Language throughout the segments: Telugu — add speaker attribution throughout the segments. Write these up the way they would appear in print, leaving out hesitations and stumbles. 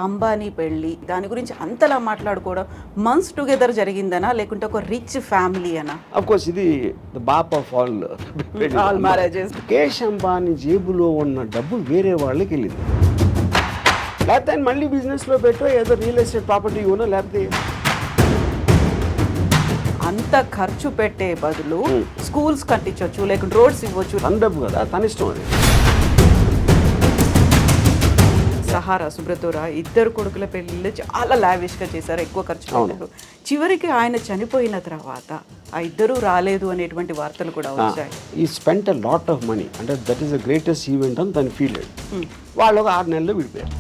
Speaker 1: అంబానీ పెళ్ళి దాని గురించి అంతలా మాట్లాడుకోవడం మంత్స్ టుగెదర్ జరిగిందనా లేకుంటే ఒక రిచ్ ఫ్యామిలీ అనా?
Speaker 2: అఫ్ కోర్స్ ఇది ద బాప్ of all
Speaker 1: marriages.
Speaker 2: Mukesh Ambani జేబులో ఉన్న డబ్బు వేరే వాళ్ళకి వెళ్ళింది. లేకపోతే ఆయన మళ్ళీ బిజినెస్లో పెట్టో ఏదో రియల్ ఎస్టేట్ ప్రాపర్టీ ఉన్నా లేకపోతే
Speaker 1: అంత ఖర్చు పెట్టే బదులు స్కూల్స్ కట్టించవచ్చు లేకుంటే రోడ్స్ ఇవ్వచ్చు.
Speaker 2: తన డబ్బు కదా, తన ఇష్టం అది.
Speaker 1: సహారా సుబ్రతోరా ఇద్దరు కొడుకుల పెళ్ళిళ్ళు చాలా లావిష్గా చేశారు, ఎక్కువ ఖర్చు పెట్టారు. చివరికి ఆయన చనిపోయిన తర్వాత ఆ ఇద్దరు రాలేదు అనేటువంటి వార్తలు కూడా వచ్చాయి.
Speaker 2: He spent a lot of money, అంటే that is the greatest event అని తను ఫీల్ అయ్యాడు. వాళ్ళు ఒక 6 నెలల్లో విడిపోయారు.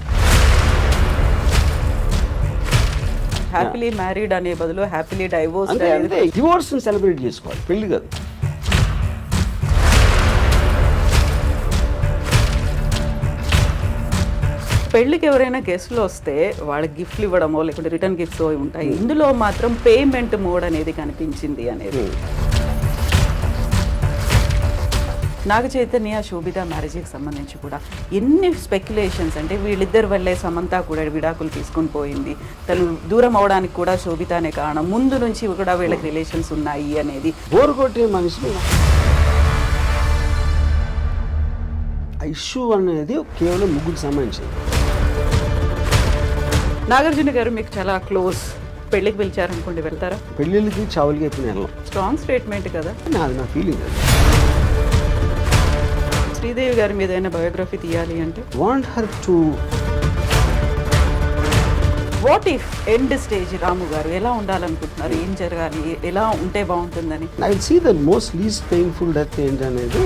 Speaker 1: హ్యాపీలీ మ్యారీడ్ అనే బదులు హ్యాపీలీ డైవోర్స్.
Speaker 2: అంటే డివోర్స్ని సెలబ్రేట్ చేసుకోవాలి, పెళ్లి కాదు.
Speaker 1: పెళ్ళికి ఎవరైనా గెస్ట్లు వస్తే వాళ్ళకి గిఫ్ట్లు ఇవ్వడమో లేకుంటే రిటర్న్ గిఫ్ట్స్ ఉంటాయి. ఇందులో మాత్రం పేమెంట్ మోడ్ అనేది కనిపించింది అనేది. నాగ చైతన్య శోభిత మ్యారేజ్కి సంబంధించి కూడా ఎన్ని స్పెక్యులేషన్స్, అంటే వీళ్ళిద్దరి వల్లే సమంత కూడా విడాకులు తీసుకొని పోయింది, తను దూరం అవడానికి కూడా శోభితనే కారణం, ముందు నుంచి కూడా వీళ్ళకి రిలేషన్స్ ఉన్నాయి అనేది.
Speaker 2: బోర్ కొట్టే మనిషి ఆ ఇష్యూ అనేది కేవలం ముగ్గురికి సంబంధించింది.
Speaker 1: నాగార్జున గారు మీకు చాలా క్లోజ్, పెళ్ళికి పిలిచారనుకోండి వెళ్తారా?
Speaker 2: పెళ్ళిళ్ళకి చావులకి ఎప్పుడు వెళ్ళాం.
Speaker 1: స్ట్రాంగ్ స్టేట్మెంట్ కదా.
Speaker 2: అది నా ఫీలింగ్. అది
Speaker 1: శ్రీదేవి గారి మీద ఏదైనా బయోగ్రఫీ తీయాలి అంటే
Speaker 2: want her to
Speaker 1: what if end stage Ramu garu ఎలా ఉండాలనుకుంటున్నారు, ఏం జరగాలి, ఎలా ఉంటే బాగుంటుందని?
Speaker 2: I will see the most least painful death ఏంటి అనేది.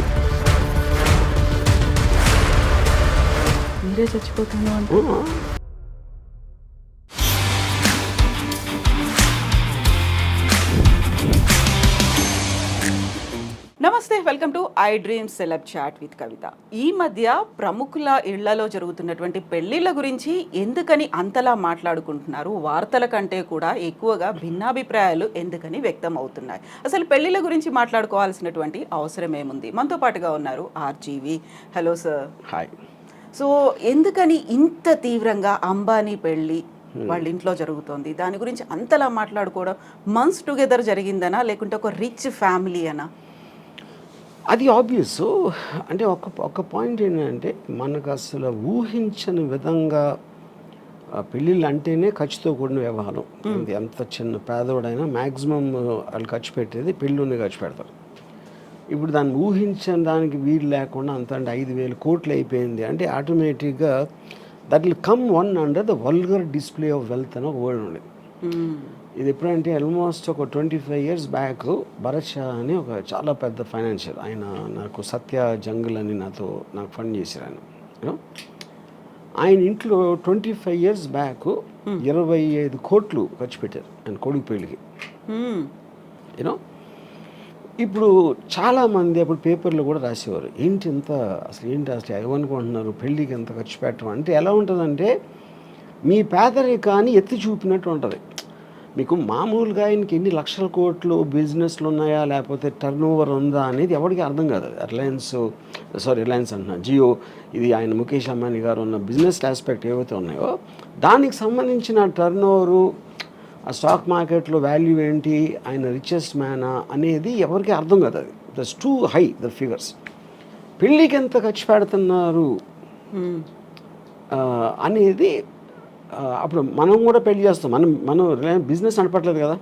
Speaker 1: మీరే చచ్చిపోతాను అంటే నమస్తే, welcome to I dream celeb chat with Kavitha. ఈ మధ్య ప్రముఖుల ఇళ్లలో జరుగుతున్నటువంటి పెళ్లిళ్ళ గురించి ఎందుకని అంతలా మాట్లాడుకుంటున్నారు? వార్తల కంటే కూడా ఎక్కువగా భిన్నాభిప్రాయాలు ఎందుకని వ్యక్తం అవుతున్నాయి? అసలు పెళ్లిళ్ళ గురించి మాట్లాడుకోవాల్సినటువంటి అవసరం ఏముంది? మనతో పాటుగా ఉన్నారు RGV. Hello sir.
Speaker 2: Hi.
Speaker 1: So ఎందుకని ఇంత తీవ్రంగా అంబానీ పెళ్ళి వాళ్ళ ఇంట్లో జరుగుతోంది, దాని గురించి అంతలా మాట్లాడుకోవడం మంత్స్ టుగెదర్ జరిగిందనా లేకుంటే ఒక రిచ్ ఫ్యామిలీ అనా?
Speaker 2: అది ఆబ్వియస్. అంటే ఒక పాయింట్ ఏంటంటే మనకు అసలు ఊహించని విధంగా పెళ్ళిళ్ళు అంటేనే ఖర్చుతో కూడిన వ్యవహారం. ఎంత చిన్న పేదవాడైనా మ్యాక్సిమం వాళ్ళు ఖర్చు పెట్టేది పెళ్ళిలోనే ఖర్చు పెడతారు. ఇప్పుడు దాన్ని ఊహించిన దానికి వీలు లేకుండా అంత అంటే 5,000 కోట్లు అయిపోయింది అంటే ఆటోమేటిక్గా that will come one under the vulgar display of wealth అని ఒక వర్డ్ ఉండేది. ఇది ఎప్పుడంటే ఆల్మోస్ట్ ఒక 25 years బ్యాక్ భరత్ షా అని ఒక చాలా పెద్ద ఫైనాన్షియల్, ఆయన నాకు సత్య జంగల్ అని నాకు ఫండ్ చేశారు ఆయన. ఆయన ఇంట్లో 25 years బ్యాక్ 25 కోట్లు ఖర్చు పెట్టారు ఆయన కొడుకు పెళ్ళికి. యూనో ఇప్పుడు చాలామంది అప్పుడు పేపర్లో కూడా రాసేవారు, ఏంటి అసలు ఏమనుకుంటున్నారు పెళ్ళికి ఎంత ఖర్చు పెట్టడం అంటే. ఎలా ఉంటుందంటే మీ పేదరికాన్ని ఎత్తి చూపినట్టు ఉంటుంది. మీకు మామూలుగా ఆయనకి ఎన్ని లక్షల కోట్లు బిజినెస్లు ఉన్నాయా లేకపోతే టర్న్ ఓవర్ ఉందా అనేది ఎవరికి అర్థం కాదు. రిలయన్స్ అంటున్నా, జియో, ఇది ఆయన ముఖేష్ అంబానీ గారు ఉన్న బిజినెస్ ఆస్పెక్ట్ ఏవైతే ఉన్నాయో దానికి సంబంధించిన టర్న్ ఓవరు, ఆ స్టాక్ మార్కెట్లో వాల్యూ ఏంటి, ఆయన రిచెస్ట్ మ్యానా అనేది ఎవరికి అర్థం కాదు. అది that's two high the figures. పెళ్ళికి ఎంత ఖర్చు పెడుతున్నారు అనేది. అప్పుడు మనం కూడా పెళ్లి చేస్తాం, మనం బిజినెస్ నడపట్లేదు కదా,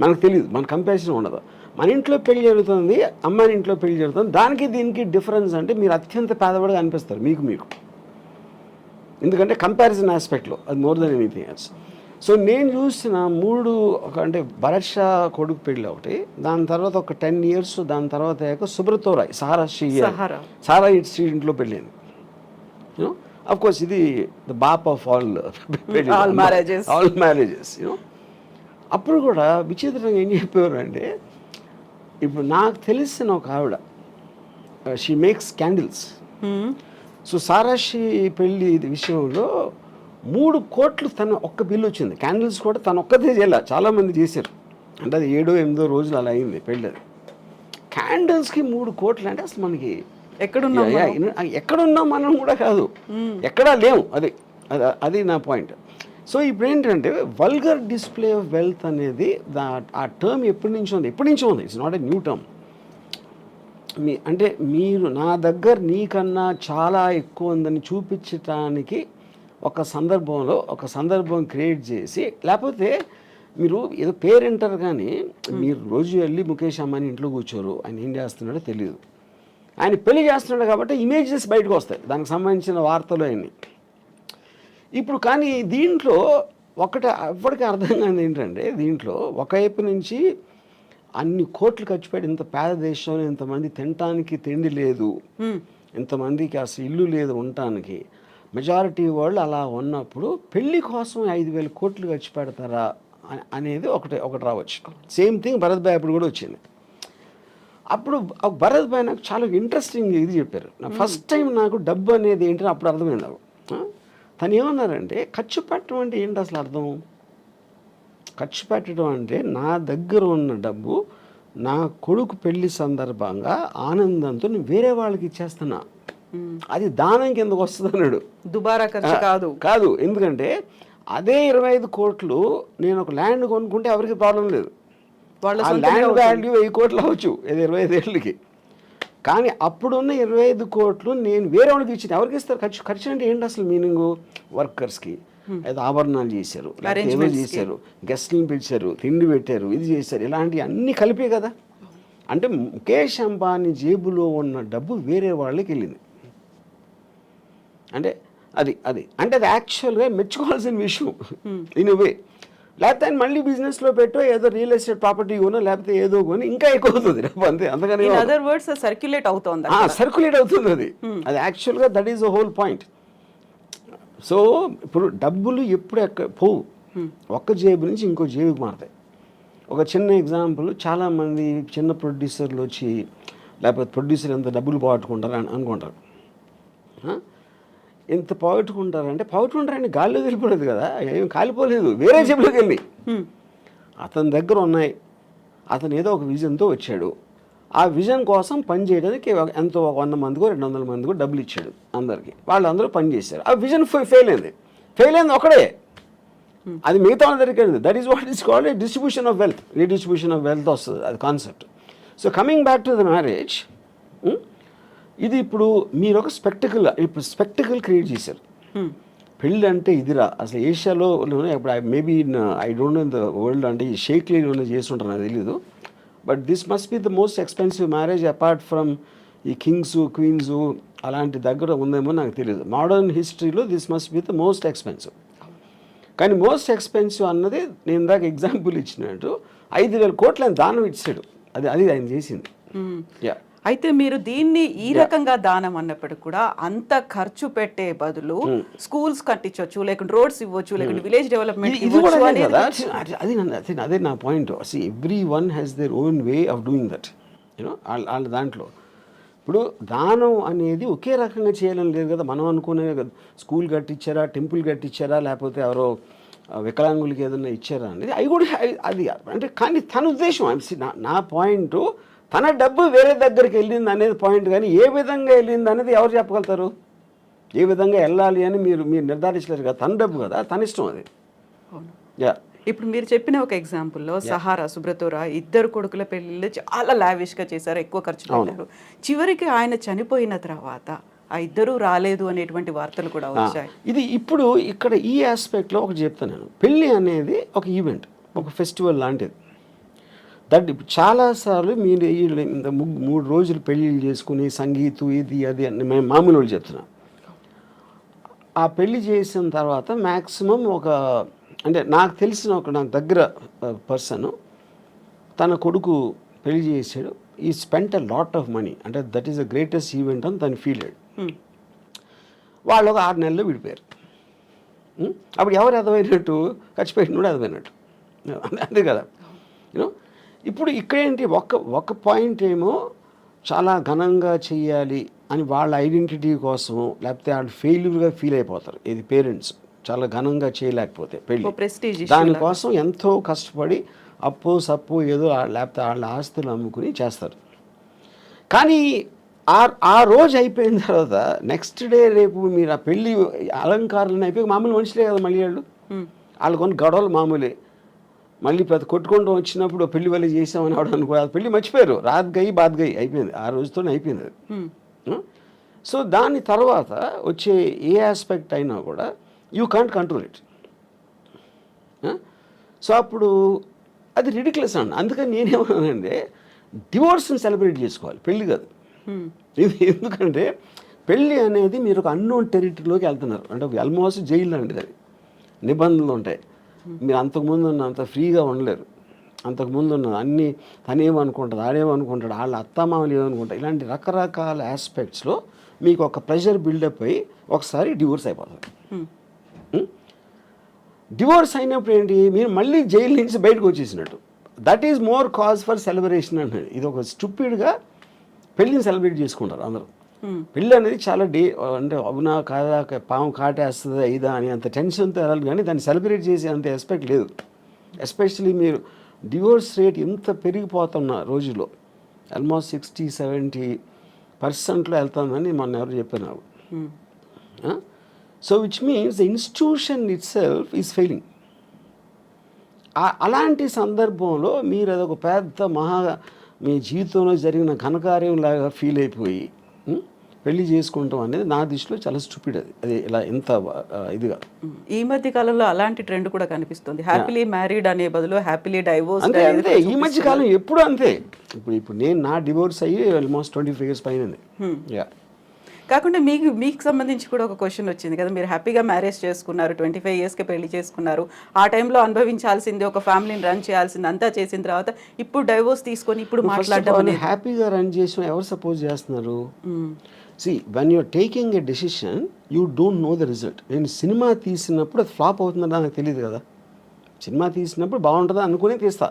Speaker 2: మనకు తెలియదు, మన కంపారిజన్ ఉండదు. మన ఇంట్లో పెళ్లి జరుగుతుంది, అమ్మాయి ఇంట్లో పెళ్లి జరుగుతుంది, దానికి దీనికి డిఫరెన్స్ అంటే మీరు అత్యంత పేదవాడిగా అనిపిస్తారు మీకు. ఎందుకంటే కంపారిజన్ ఆస్పెక్ట్లో అది more than anything else. So నేను చూసిన 3 అంటే భరత్ షా కొడుకు పెళ్ళి ఒకటి, దాని తర్వాత ఒక 10 years, దాని తర్వాత సుబ్రతోరాయ్ సారా శ్రీ ఇంట్లో పెళ్ళింది. యూనో అఫ్ కోర్స్ ఇది ద బాప్ ఆఫ్ ఆల్ మ్యారేజెస్. యూనో అప్పుడు కూడా విచిత్రంగా ఏం చెప్పేవారు అంటే, ఇప్పుడు నాకు తెలిసిన ఒక ఆవిడ, షీ మేక్స్ క్యాండిల్స్. సో సారాశ్రీ పెళ్ళి విషయంలో 3 కోట్లు తన ఒక్క బిల్లు వచ్చింది. క్యాండిల్స్ కూడా తను ఒక్కదే చేయాలి, చాలామంది చేశారు. అంటే అది 7-8 రోజులు అలా అయింది పెళ్ళి. అది క్యాండిల్స్కి 3 కోట్లు అంటే అసలు మనకి ఎక్కడున్నాం మనం కూడా కాదు, ఎక్కడా లేవు. అది అది నా పాయింట్. సో ఇప్పుడు ఏంటంటే వల్గర్ డిస్ప్లే ఆఫ్ వెల్త్ అనేది ఆ టర్మ్ ఎప్పటి నుంచో ఉంది. It's not a new term. అంటే మీరు నా దగ్గర నీకన్నా చాలా ఎక్కువ ఉందని చూపించటానికి ఒక సందర్భం క్రియేట్ చేసి, లేకపోతే మీరు ఏదో పేరు అంటారు కానీ మీరు రోజు వెళ్ళి ముఖేష్ అంబానీ ఇంట్లో కూర్చోరు, ఆయన ఏం చేస్తున్నాడో తెలియదు. ఆయన పెళ్లి చేస్తున్నాడు కాబట్టి ఇమేజెస్ బయటకు వస్తాయి, దానికి సంబంధించిన వార్తలు అన్నీ. ఇప్పుడు కానీ దీంట్లో ఎవరికి అర్థం కాని ఏంటంటే, దీంట్లో ఒకవైపు నుంచి అన్ని కోట్లు ఖర్చు పెట్టి ఇంత పేద దేశంలో ఇంతమంది తినటానికి తిండి లేదు, ఇంతమందికి అసలు ఇల్లు లేదు ఉండటానికి, మెజారిటీ వాళ్ళు అలా ఉన్నప్పుడు పెళ్లి కోసం 5,000 కోట్లు ఖర్చు పెడతారా అనేది ఒకటి రావచ్చు. సేమ్ థింగ్ భరత్ భాయ్ అప్పుడు కూడా వచ్చింది. అప్పుడు భరత్ భాయ్ నాకు చాలా ఇంట్రెస్టింగ్ ఇది చెప్పారు. ఫస్ట్ టైం నాకు డబ్బు అనేది ఏంటని అప్పుడు అర్థమైంది నాకు. తను ఏమన్నారంటే, ఖర్చు పెట్టడం అంటే ఏంటి అసలు అర్థం? ఖర్చు పెట్టడం అంటే నా దగ్గర ఉన్న డబ్బు నా కొడుకు పెళ్లి సందర్భంగా ఆనందంతో నేను వేరే వాళ్ళకి ఇచ్చేస్తున్నా, అది దానం కిందకు వస్తుంది అన్నాడు.
Speaker 1: దుబారా ఖర్చు
Speaker 2: కాదు. ఎందుకంటే అదే 25 కోట్లు నేను ఒక ల్యాండ్ కొనుక్కుంటే ఎవరికి ప్రాబ్లం లేదు, ఆ ల్యాండ్ వాల్యూ 1000 కోట్లు అవ్వచ్చు 25 ఏళ్ళకి. కానీ అప్పుడున్న 25 కోట్లు నేను వేరే వాళ్ళకి ఇచ్చిన ఎవరికి ఇస్తారు? ఖర్చు అంటే ఏంటి అసలు మీనింగు? వర్కర్స్కి ఏదో ఆభరణాలు చేశారు, ఏదో చేశారు, గెస్ట్ని పిలిచారు, తిండి పెట్టారు, ఇది చేశారు, ఇలాంటివి అన్నీ కలిపే కదా. అంటే ముఖేష్ అంబానీ జేబులో ఉన్న డబ్బు వేరే వాళ్ళకి వెళ్ళింది. అంటే అది అంటే అది యాక్చువల్గా మెచ్చుకోవాల్సిన విషయం ఇన్ వే. లేకపోతే ఆయన మళ్ళీ బిజినెస్లో పెట్టో ఏదో రియల్ ఎస్టేట్ ప్రాపర్టీ కొనో లేకపోతే ఏదో కొని ఇంకా ఎక్కువ అవుతుంది అంతే. అందుకని
Speaker 1: సర్క్యులేట్ అవుతుంది
Speaker 2: అది యాక్చువల్గా that is the whole point. So ఇప్పుడు డబ్బులు ఎప్పుడు పోవు, ఒక్క జేబు నుంచి ఇంకో జేబుకి మారుతాయి. ఒక చిన్న ఎగ్జాంపుల్, చాలామంది చిన్న ప్రొడ్యూసర్లు వచ్చి లేకపోతే ప్రొడ్యూసర్ ఎంత డబ్బులు పోగొట్టుకుంటారు అని అనుకుంటారు. ఎంత పోగొట్టుకుంటారంటే గాల్లో వెళ్ళిపోలేదు కదా, ఏం కాలిపోలేదు, వేరే జేబులోకి వెళ్ళి అతని దగ్గర ఉన్నాయి. అతను ఏదో ఒక విజన్తో వచ్చాడు, ఆ విజన్ కోసం పని చేయడానికి ఎంతో 100 మందికో 200 మందికో డబ్బులు ఇచ్చాడు అందరికీ. వాళ్ళందరూ పని చేశారు, ఆ విజన్ ఫెయిల్ అయింది ఒకడే, అది మిగతా అందరికీ. That is what is called distribution of wealth, redistribution of wealth వస్తుంది అది concept. So coming back to the marriage, ఇది ఇప్పుడు మీరు ఒక స్పెక్టికల్ క్రియేట్ చేశారు. పెళ్ళి అంటే ఇదిరా అసలు ఏషియాలో ఇప్పుడు maybe I don't know in the world, అంటే ఈ షేక్లీ చేస్తుంటారు నాకు తెలీదు. But this must be the most expensive marriage apart from ఈ కింగ్స్ క్వీన్స్ అలాంటి దగ్గర ఉందేమో నాకు తెలియదు. మోడర్న్ హిస్టరీలో this must be the most expensive. కానీ మోస్ట్ ఎక్స్పెన్సివ్ అన్నది నేను దాకా ఎగ్జాంపుల్ ఇచ్చినట్టు 5,000 కోట్లు ఆయన దానం ఇచ్చాడు, అది ఆయన చేసింది.
Speaker 1: అయితే మీరు దీన్ని ఈ రకంగా దానం అన్నప్పటికీ కూడా అంత ఖర్చు పెట్టే బదులు స్కూల్స్ కట్టించవచ్చు, లేకుంటే రోడ్స్ ఇవ్వచ్చు, లేకుంటే విలేజ్ డెవలప్మెంట్
Speaker 2: అదే నా point. Every one has their own way of doing that, you know. వాళ్ళ దాంట్లో ఇప్పుడు దానం అనేది ఒకే రకంగా చేయాలని లేదు కదా. మనం అనుకునే స్కూల్ కట్టించారా, టెంపుల్ కట్టించారా, లేకపోతే ఎవరో వికలాంగులకి ఏదైనా ఇచ్చారా అనేది అవి కూడా అది అంటే. కానీ తన ఉద్దేశం, నా పాయింట్, తన డబ్బు వేరే దగ్గరికి వెళ్ళింది అనేది పాయింట్. కానీ ఏ విధంగా వెళ్ళింది అనేది ఎవరు చెప్పగలుగుతారు? ఏ విధంగా వెళ్ళాలి అని మీరు నిర్ధారించలేరు కదా. తన డబ్బు కదా, తన ఇష్టం అది.
Speaker 1: ఇప్పుడు మీరు చెప్పిన ఒక ఎగ్జాంపుల్లో సహారా, సుబ్రతోరా ఇద్దరు కొడుకుల పెళ్ళిళ్ళు చాలా లావిష్గా చేశారు, ఎక్కువ ఖర్చు పెట్టారు. చివరికి ఆయన చనిపోయిన తర్వాత ఆ ఇద్దరు రాలేదు అనేటువంటి వార్తలు కూడా వచ్చాయి.
Speaker 2: ఇది ఇప్పుడు ఇక్కడ ఈ ఆస్పెక్ట్లో ఒకటి చెప్తాను నేను. పెళ్ళి అనేది ఒక ఈవెంట్, ఒక ఫెస్టివల్ లాంటిది. దట్ ఇప్పుడు చాలాసార్లు మీరు 3 రోజులు పెళ్ళిళ్ళు చేసుకుని సంగీతం ఇది అది అని మేము మామూలు వాళ్ళు చెప్తున్నాం. ఆ పెళ్ళి చేసిన తర్వాత మ్యాక్సిమం అంటే నాకు తెలిసిన నాకు దగ్గర పర్సన్ తన కొడుకు పెళ్లి చేసాడు, he spent a lot of money, అంటే that is the greatest event అని తను ఫీల్ అయ్యాడు. వాళ్ళు ఒక 6 నెలల్లో విడిపోయారు. అప్పుడు ఎవరు ఎదవైనట్టు? ఖర్చు పెట్టినప్పుడు ఎదవైనట్టు, అంతే కదా. యూనో ఇప్పుడు ఇక్కడేంటి, ఒక పాయింట్ ఏమో చాలా ఘనంగా చెయ్యాలి అని వాళ్ళ ఐడెంటిటీ కోసము, లేకపోతే వాళ్ళు ఫెయిల్యూర్గా ఫీల్ అయిపోతారు. ఇది పేరెంట్స్ చాలా ఘనంగా చేయలేకపోతే పెళ్ళి, దానికోసం ఎంతో కష్టపడి అప్పు సప్పు ఏదో లేకపోతే వాళ్ళ ఆస్తులు అమ్ముకుని చేస్తారు. కానీ ఆ రోజు అయిపోయిన తర్వాత నెక్స్ట్ డే రేపు మీరు ఆ పెళ్ళి అలంకారాలను అయిపోయి మామూలు మనుషులే కదా మళ్ళీ వాళ్ళు కొన్ని గొడవలు మామూలే. మళ్ళీ పెద్ద కొట్టుకుంటూ వచ్చినప్పుడు పెళ్లి వెళ్ళి చేసామని ఆవిడ అనుకో, పెళ్లి మర్చిపోయారు, రాత్ గయి బాత్ గయి అయిపోయింది, ఆ రోజుతోనే అయిపోయింది అది. సో దాని తర్వాత వచ్చే ఏ ఆస్పెక్ట్ అయినా కూడా యూ కాంట్ కంట్రోల్ ఇట్. సో అప్పుడు అది రిడిక్యులస్ అండి. అందుకని నేనేమన్నానంటే డివోర్స్ని సెలబ్రేట్ చేసుకోవాలి, పెళ్ళి కాదు. ఎందుకంటే పెళ్ళి అనేది మీరు ఒక అన్నోన్ టెరిటరీలోకి వెళ్తున్నారు, అంటే ఆల్మోస్ట్ జైలు లాంటిది, అది నిబంధనలు ఉంటాయి. మీరు అంతకుముందు ఉన్నంత ఫ్రీగా ఉండలేరు. అంతకుముందు ఉన్నది అన్నీ తనేమనుకుంటుంది, ఆడేమనుకుంటాడు, వాళ్ళ అత్తమామలు ఏమనుకుంటారు, ఇలాంటి రకరకాల ఆస్పెక్ట్స్లో మీకు ఒక ప్రెషర్ బిల్డప్ అయ్యి ఒకసారి డివోర్స్ అయిపోతుంది. డివోర్స్ అయినప్పుడు ఏంటి, మీరు మళ్ళీ జైలు నుంచి బయటకు వచ్చేసినట్టు. That is more cause for celebration అంటే. ఇది ఒక స్టూపిడ్గా పెళ్ళిని సెలబ్రేట్ చేసుకుంటారు అందరూ. పెళ్ళి అనేది చాలా అంటే అవునా కాదా, పాము కాటేస్తుందా ఇదా అని అంత టెన్షన్తో వెళ్ళాలి, కానీ దాన్ని సెలబ్రేట్ చేసే అంత ఎస్పెక్ట్ లేదు. ఎస్పెషలీ మీరు డివోర్స్ రేట్ ఎంత పెరిగిపోతున్న రోజుల్లో, ఆల్మోస్ట్ 60-70% వెళ్తుందని మొన్న ఎవరు చెప్పారు నాకు. So which means the institution it self is failing. అలాంటి సందర్భంలో మీరు అదొక పెద్ద మీ జీవితంలో జరిగిన ఘనకార్యం లాగా ఫీల్ అయిపోయి పెళ్లి చేసుకుంటాం అనేది నా దృష్టిలో చాలా స్టూపిడ్. అది ఇలా ఎంత ఇదిగా.
Speaker 1: ఈ మధ్య కాలంలో అలాంటి ట్రెండ్ కూడా కనిపిస్తుంది, హ్యాపీలీ మ్యారీడ్ అనే బదులు హ్యాపీలీ డైవోర్స్.
Speaker 2: అంతే ఈ మధ్య కాలం ఎప్పుడు అంతే. ఇప్పుడు నేను నా డివోర్స్ అయ్యి ఆల్మోస్ట్ 25 years పైన.
Speaker 1: కాకుండా మీకు సంబంధించి కూడా ఒక క్వశ్చన్ వచ్చింది కదా, మీరు హ్యాపీగా మ్యారేజ్ చేసుకున్నారు, 25 yearsకి పెళ్లి చేసుకున్నారు, ఆ టైంలో అనుభవించాల్సింది, ఒక ఫ్యామిలీని రన్ చేయాల్సింది అంతా చేసిన తర్వాత ఇప్పుడు డైవోర్స్ తీసుకొని ఇప్పుడు మాట్లాడడం.
Speaker 2: హ్యాపీగా రన్ చేసిన ఎవరు సపోజ్ చేస్తున్నారు? See, when you're taking a decision, you don't know the result. నేను సినిమా తీసినప్పుడు అది ఫ్లాప్ అవుతుందని నాకు తెలియదు కదా. సినిమా తీసినప్పుడు బాగుంటుందా అనుకునే తీస్తా,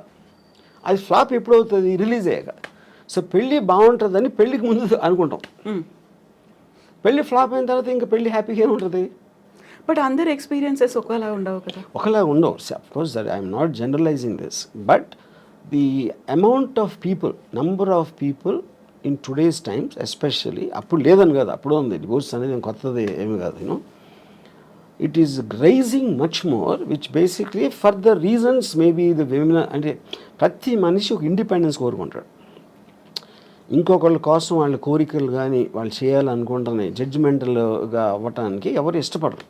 Speaker 2: అది ఫ్లాప్ ఎప్పుడు అవుతుంది, రిలీజ్ అయ్యాక. సో పెళ్ళి బాగుంటుందని పెళ్ళికి ముందు అనుకుంటాం, పెళ్ళి ఫ్లాప్ అయిన తర్వాత ఇంకా పెళ్ళి హ్యాపీగా ఉంటుంది.
Speaker 1: బట్ అందరి ఎక్స్పీరియన్సెస్ ఒకలా ఉండవు కదా.
Speaker 2: ఒకలా ఉండవు. Of course that I'm not generalising this, but the amount of people, number of people in today's times especially, అప్పుడు లేదని కాదు, అప్పుడు ఉంది డివోర్స్ అనేది కొత్తది ఏమి కాదు. You know it is rising much more, which basically for the reasons maybe the women, అంటే ప్రతి మనిషి ఒక ఇండిపెండెన్స్ కోరుకుంటాడు. ఇంకొకళ్ళ కోసం వాళ్ళ కోరికలు కానీ వాళ్ళు చేయాలనుకుంటున్నాయి జడ్జిమెంటల్గా అవ్వటానికి ఎవరు ఇష్టపడరు.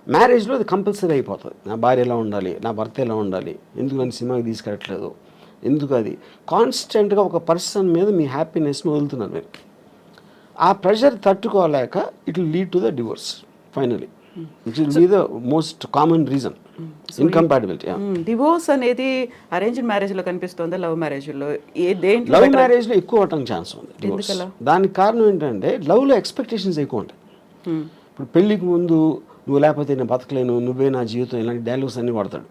Speaker 2: మ్యారేజ్లో అది కంపల్సరీ అయిపోతుంది. నా భార్య ఎలా ఉండాలి, నా భర్త ఎలా ఉండాలి, ఎందుకు నన్ను సినిమాకి తీసుకెళ్ళట్లేదు, ఎందుకు అది కాన్స్టెంట్గా ఒక పర్సన్ మీద మీ హ్యాపీనెస్ని వదులుతున్నారు మీరు. ఆ ప్రెషర్ తట్టుకోలేక it will lead to the divorce finally, which will be the most common reason. Incompatibility.
Speaker 1: Divorce అనేది అరేంజ్డ్ మ్యారేజ్లో కనిపిస్తుందా, లవ్ మ్యారేజ్లో?
Speaker 2: లవ్ మ్యారేజ్లో ఎక్కువ అవటం ఛాన్స్ ఉంది డివోర్స్. దానికి కారణం ఏంటంటే లవ్లో ఎక్స్పెక్టేషన్స్ ఎక్కువ ఉంటాయి. ఇప్పుడు పెళ్ళికి ముందు నువ్వు లేకపోతే నేను బతకలేను, నువ్వే నా జీవితం, ఇలాంటి డైలాగ్స్ అన్నీ కొడతాడు.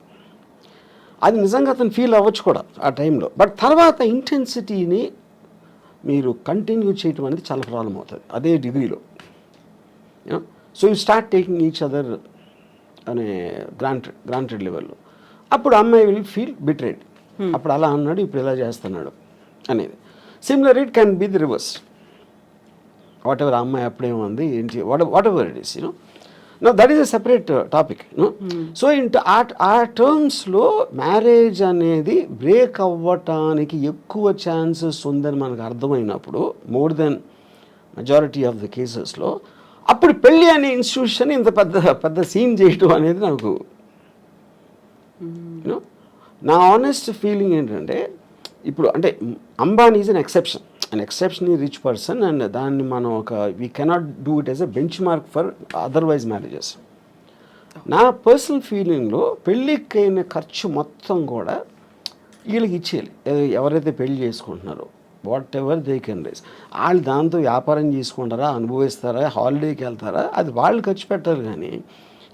Speaker 2: అది నిజంగా అతను ఫీల్ అవ్వచ్చు కూడా ఆ టైంలో, బట్ తర్వాత ఇంటెన్సిటీని మీరు కంటిన్యూ చేయటం అనేది చాలా ప్రాబ్లం అవుతుంది అదే డిగ్రీలో. So you start taking each other అనే గ్రాంటెడ్ లెవెల్లో. అప్పుడు అమ్మాయి విల్ ఫీల్ బిట్రేడ్, అప్పుడు అలా అన్నాడు ఇప్పుడు ఇలా చేస్తున్నాడు అనేది. Similar it can be the reverse. What ever అమ్మాయి అప్పుడేముంది ఏంటి, what ever it is, you know. Know that is a separate topic. So ఆ టర్మ్స్లో మ్యారేజ్ అనేది బ్రేక్ అవ్వటానికి ఎక్కువ ఛాన్సెస్ ఉందని మనకు అర్థమైనప్పుడు, more than majority of the కేసెస్లో, అప్పుడు పెళ్ళి అనే ఇన్స్టిట్యూషన్ ఇంత పెద్ద సీన్ చేయటం అనేది నాకు నా ఆనెస్ట్ ఫీలింగ్ ఏంటంటే, ఇప్పుడు అంటే Ambani is an exceptionally rich person, and దాన్ని మనం we cannot do it as a bench mark for otherwise marriages. నా పర్సనల్ ఫీలింగ్లో పెళ్ళికైన ఖర్చు మొత్తం కూడా వీళ్ళకి ఇచ్చేయాలి, ఎవరైతే పెళ్ళి చేసుకుంటున్నారో. Whatever they can raise, వాళ్ళు దాంతో వ్యాపారం చేసుకుంటారా, అనుభవిస్తారా, హాలిడేకి వెళ్తారా, అది వాళ్ళు ఖర్చు పెట్టారు. కానీ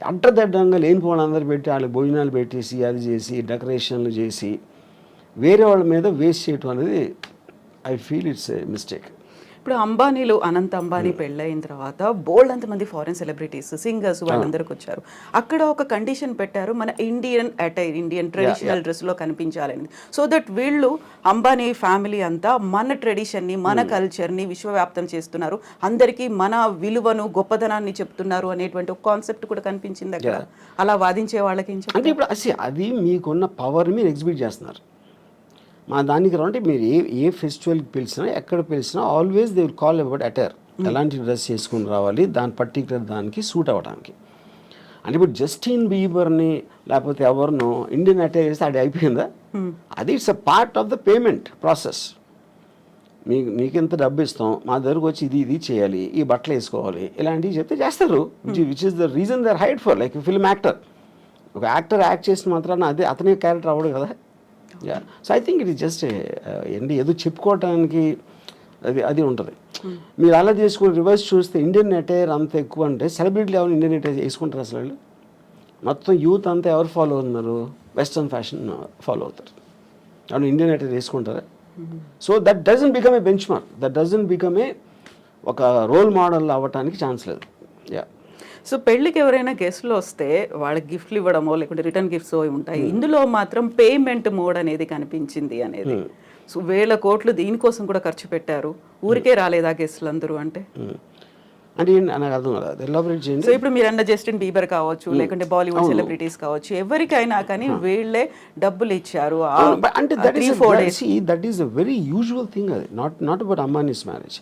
Speaker 2: అడ్డదడ్డంగా లేనిపోవడం అందరు పెట్టి వాళ్ళకి భోజనాలు పెట్టేసి అది చేసి డెకరేషన్లు చేసి వేరే వాళ్ళ మీద వేస్ట్ చేయటం అనేది I feel it's a mistake.
Speaker 1: ఇప్పుడు అంబానీలు అనంత్ అంబానీ పెళ్ళైన తర్వాత బోల్డ్ అంతమంది ఫారెన్ సెలబ్రిటీస్ సింగర్స్ వాళ్ళందరికి వచ్చారు. అక్కడ ఒక కండిషన్ పెట్టారు, మన ఇండియన్ అటైర్, ఇండియన్ ట్రెడిషనల్ డ్రెస్లో కనిపించాలని. సో దట్ వీళ్ళు అంబానీ ఫ్యామిలీ అంతా మన ట్రెడిషన్ని, మన కల్చర్ని విశ్వవ్యాప్తం చేస్తున్నారు, అందరికీ మన విలువను గొప్పదనాన్ని చెప్తున్నారు అనేటువంటి ఒక కాన్సెప్ట్ కూడా కనిపించింది అక్కడ. అలా వాదించే వాళ్ళకి ఏం చెప్తారు?
Speaker 2: అంటే ఇప్పుడు అది మీకున్న పవర్ మీరు ఎగ్జిబిట్ చేస్తున్నారు. మా దానికి అంటే మీరు ఏ ఫెస్టివల్కి పిలిచినా ఎక్కడ పిలిచినా always they will call about attire. ఎలాంటి డ్రెస్ చేసుకుని రావాలి, దాని పర్టికులర్ దానికి సూట్ అవ్వడానికి. అంటే ఇప్పుడు జస్టిన్ బీబర్ని లేకపోతే ఎవరినో ఇండియన్ అటైర్ చేస్తే అది అయిపోయిందా? అది it's a part of the payment process. మీకు ఎంత డబ్బు ఇస్తాం, మా దగ్గరకు వచ్చి ఇది చేయాలి, ఈ బట్టలు వేసుకోవాలి, ఇలాంటివి చెప్తే చేస్తారు. Which is the reason they are hide for. Like film actor, ఒక యాక్టర్ యాక్ట్ చేసిన మాత్రాన అతనే క్యారెక్టర్ అవ్వడు కదా. So I think it is just ఏదో చెప్పుకోవటానికి అది ఉంటుంది. మీరు అలా చేసుకుని రివర్స్ చూస్తే ఇండియన్ అటైర్ అంత ఎక్కువ అంటే సెలబ్రిటీలు ఎవరు ఇండియన్ అటైర్ వేసుకుంటారు అసలు? వాళ్ళు మొత్తం యూత్ అంతా ఎవరు ఫాలో అవుతున్నారు? వెస్ట్రన్ ఫ్యాషన్ ఫాలో అవుతారు. అవును, ఇండియన్ అటైర్ వేసుకుంటారా? So that doesn't become a bench mark, that doesn't become a ఒక రోల్ మోడల్ అవ్వటానికి ఛాన్స్ లేదు.
Speaker 1: సో పెళ్ళికి ఎవరైనా గెస్ట్లు వస్తే వాళ్ళకి గిఫ్ట్లు ఇవ్వడమో లేకుంటే రిటర్న్ గిఫ్ట్స్ ఉంటాయి. ఇందులో మాత్రం పేమెంట్ మోడ్ అనేది కనిపించింది అనేది. సో 1000 కోట్లు దీనికోసం కూడా ఖర్చు పెట్టారు. ఊరికే రాలేదా గెస్ట్లు అందరూ అంటే
Speaker 2: నాకు అర్థం కాదు, ఎలాబరేట్ చేయండి.
Speaker 1: సో ఇప్పుడు మీరు అన్న జస్టిన్ బీబర్ కావచ్చు, లేకుంటే బాలీవుడ్ సెలబ్రిటీస్ కావచ్చు, ఎవరికైనా కానీ వీళ్ళే డబ్బులు ఇచ్చారు.
Speaker 2: అంటే that is a very usual thing. అది నాట్ అబౌట్ అంబానీస్ మ్యారేజ్.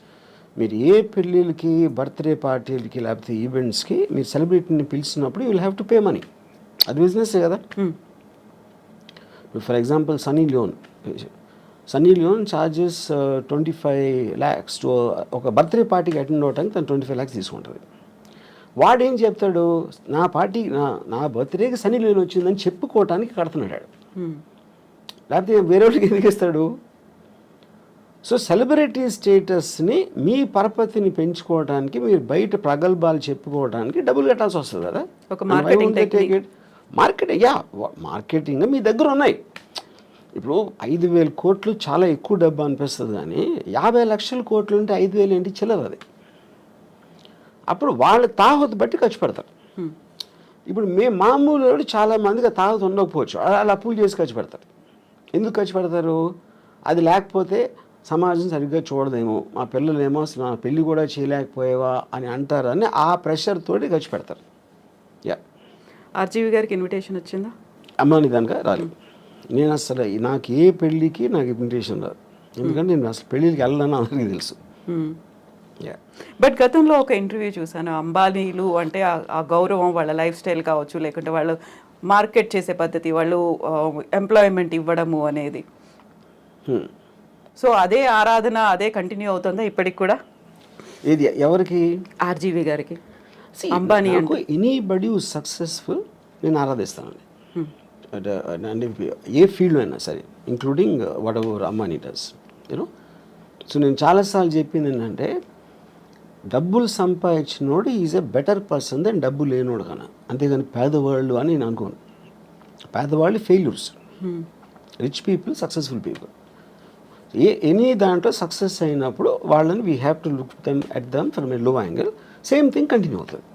Speaker 2: మీరు ఏ పెళ్ళిళ్ళకి, బర్త్డే పార్టీలకి, లేకపోతే ఈవెంట్స్కి మీరు సెలబ్రిటీని పిలిచినప్పుడు you will have to pay money. అది బిజినెస్ కదా. For example Sunny Leone charges 25 lakhs to ఒక బర్త్డే పార్టీకి అటెండ్ అవ్వడానికి తను 25 lakhs తీసుకుంటుంది. వాడేం చెప్తాడు, నా పార్టీ నా బర్త్డేకి సన్నీ లియోన్ వచ్చిందని చెప్పుకోవటానికి కడుతున్నాడు. లేకపోతే వేరే వాళ్ళకి ఎందుకు ఇస్తాడు? సో సెలబ్రిటీ స్టేటస్ని, మీ పరపతిని పెంచుకోవడానికి మీరు బయట ప్రగల్భాలు చెప్పుకోవడానికి డబ్బులు కట్టాల్సి వస్తుంది కదా. మార్కెటింగ్ మీ దగ్గర ఉన్నాయి. ఇప్పుడు 5,000 కోట్లు చాలా ఎక్కువ డబ్బు అనిపిస్తుంది, కానీ 50 లక్షల కోట్లు ఉంటే 5,000 ఏంటి చిల్లర అది. అప్పుడు వాళ్ళ తాహతు బట్టి ఖర్చు పెడతారు. ఇప్పుడు మామూలు చాలా మందికి తాహతు ఉండకపోవచ్చు, వాళ్ళు అప్పులు చేసి ఖర్చు పెడతారు. ఎందుకు ఖర్చు పెడతారు? అది లేకపోతే సమాజం సరిగ్గా చూడదేమో, మా పిల్లలేమో నా పెళ్ళి కూడా చేయలేకపోయేవా అని అంటారని ఆ ప్రెషర్ తోటి ఖర్చు పెడతారు.
Speaker 1: ఆర్జీవి గారికి ఇన్విటేషన్ వచ్చిందా?
Speaker 2: అమ్మాని దానిక రాలేదు. నేను అసలు నాకు ఏ పెళ్ళికి నాకు ఇన్విటేషన్ రాదు, ఎందుకంటే నేను అసలు పెళ్ళికి వెళ్ళాలని అందరికీ తెలుసు.
Speaker 1: బట్ గతంలో ఒక ఇంటర్వ్యూ చూసాను, అంబానీలు అంటే ఆ గౌరవం, వాళ్ళ లైఫ్ స్టైల్ కావచ్చు, లేకుంటే వాళ్ళు మార్కెట్ చేసే పద్ధతి, వాళ్ళు ఎంప్లాయ్మెంట్ ఇవ్వడము అనేది. సో అదే ఆరాధన అదే కంటిన్యూ అవుతుందా ఇప్పటికి కూడా?
Speaker 2: ఏది ఎవరికి?
Speaker 1: ఆర్జీవి గారికి. అంబానీ అంటే
Speaker 2: ఎనీబడి హూ సక్సెస్ఫుల్ నేను ఆరాధిస్తానండి. అంటే ఏ ఫీల్డ్ అయినా సరే, including whatever Ambani does, you know. So నేను చాలాసార్లు చెప్పింది ఏంటంటే, డబ్బులు సంపాదించినోడు is a better person than డబ్బు లేనోడు కన్నా. అంతేగాని పేదవాళ్ళు అని నేను అనుకోను. పేదవాళ్ళు failures, rich people successful people. Any దాంట్లో సక్సెస్ అయినప్పుడు వాళ్ళని we have to look them at them from a low angle. Same thing continue అవుతుంది.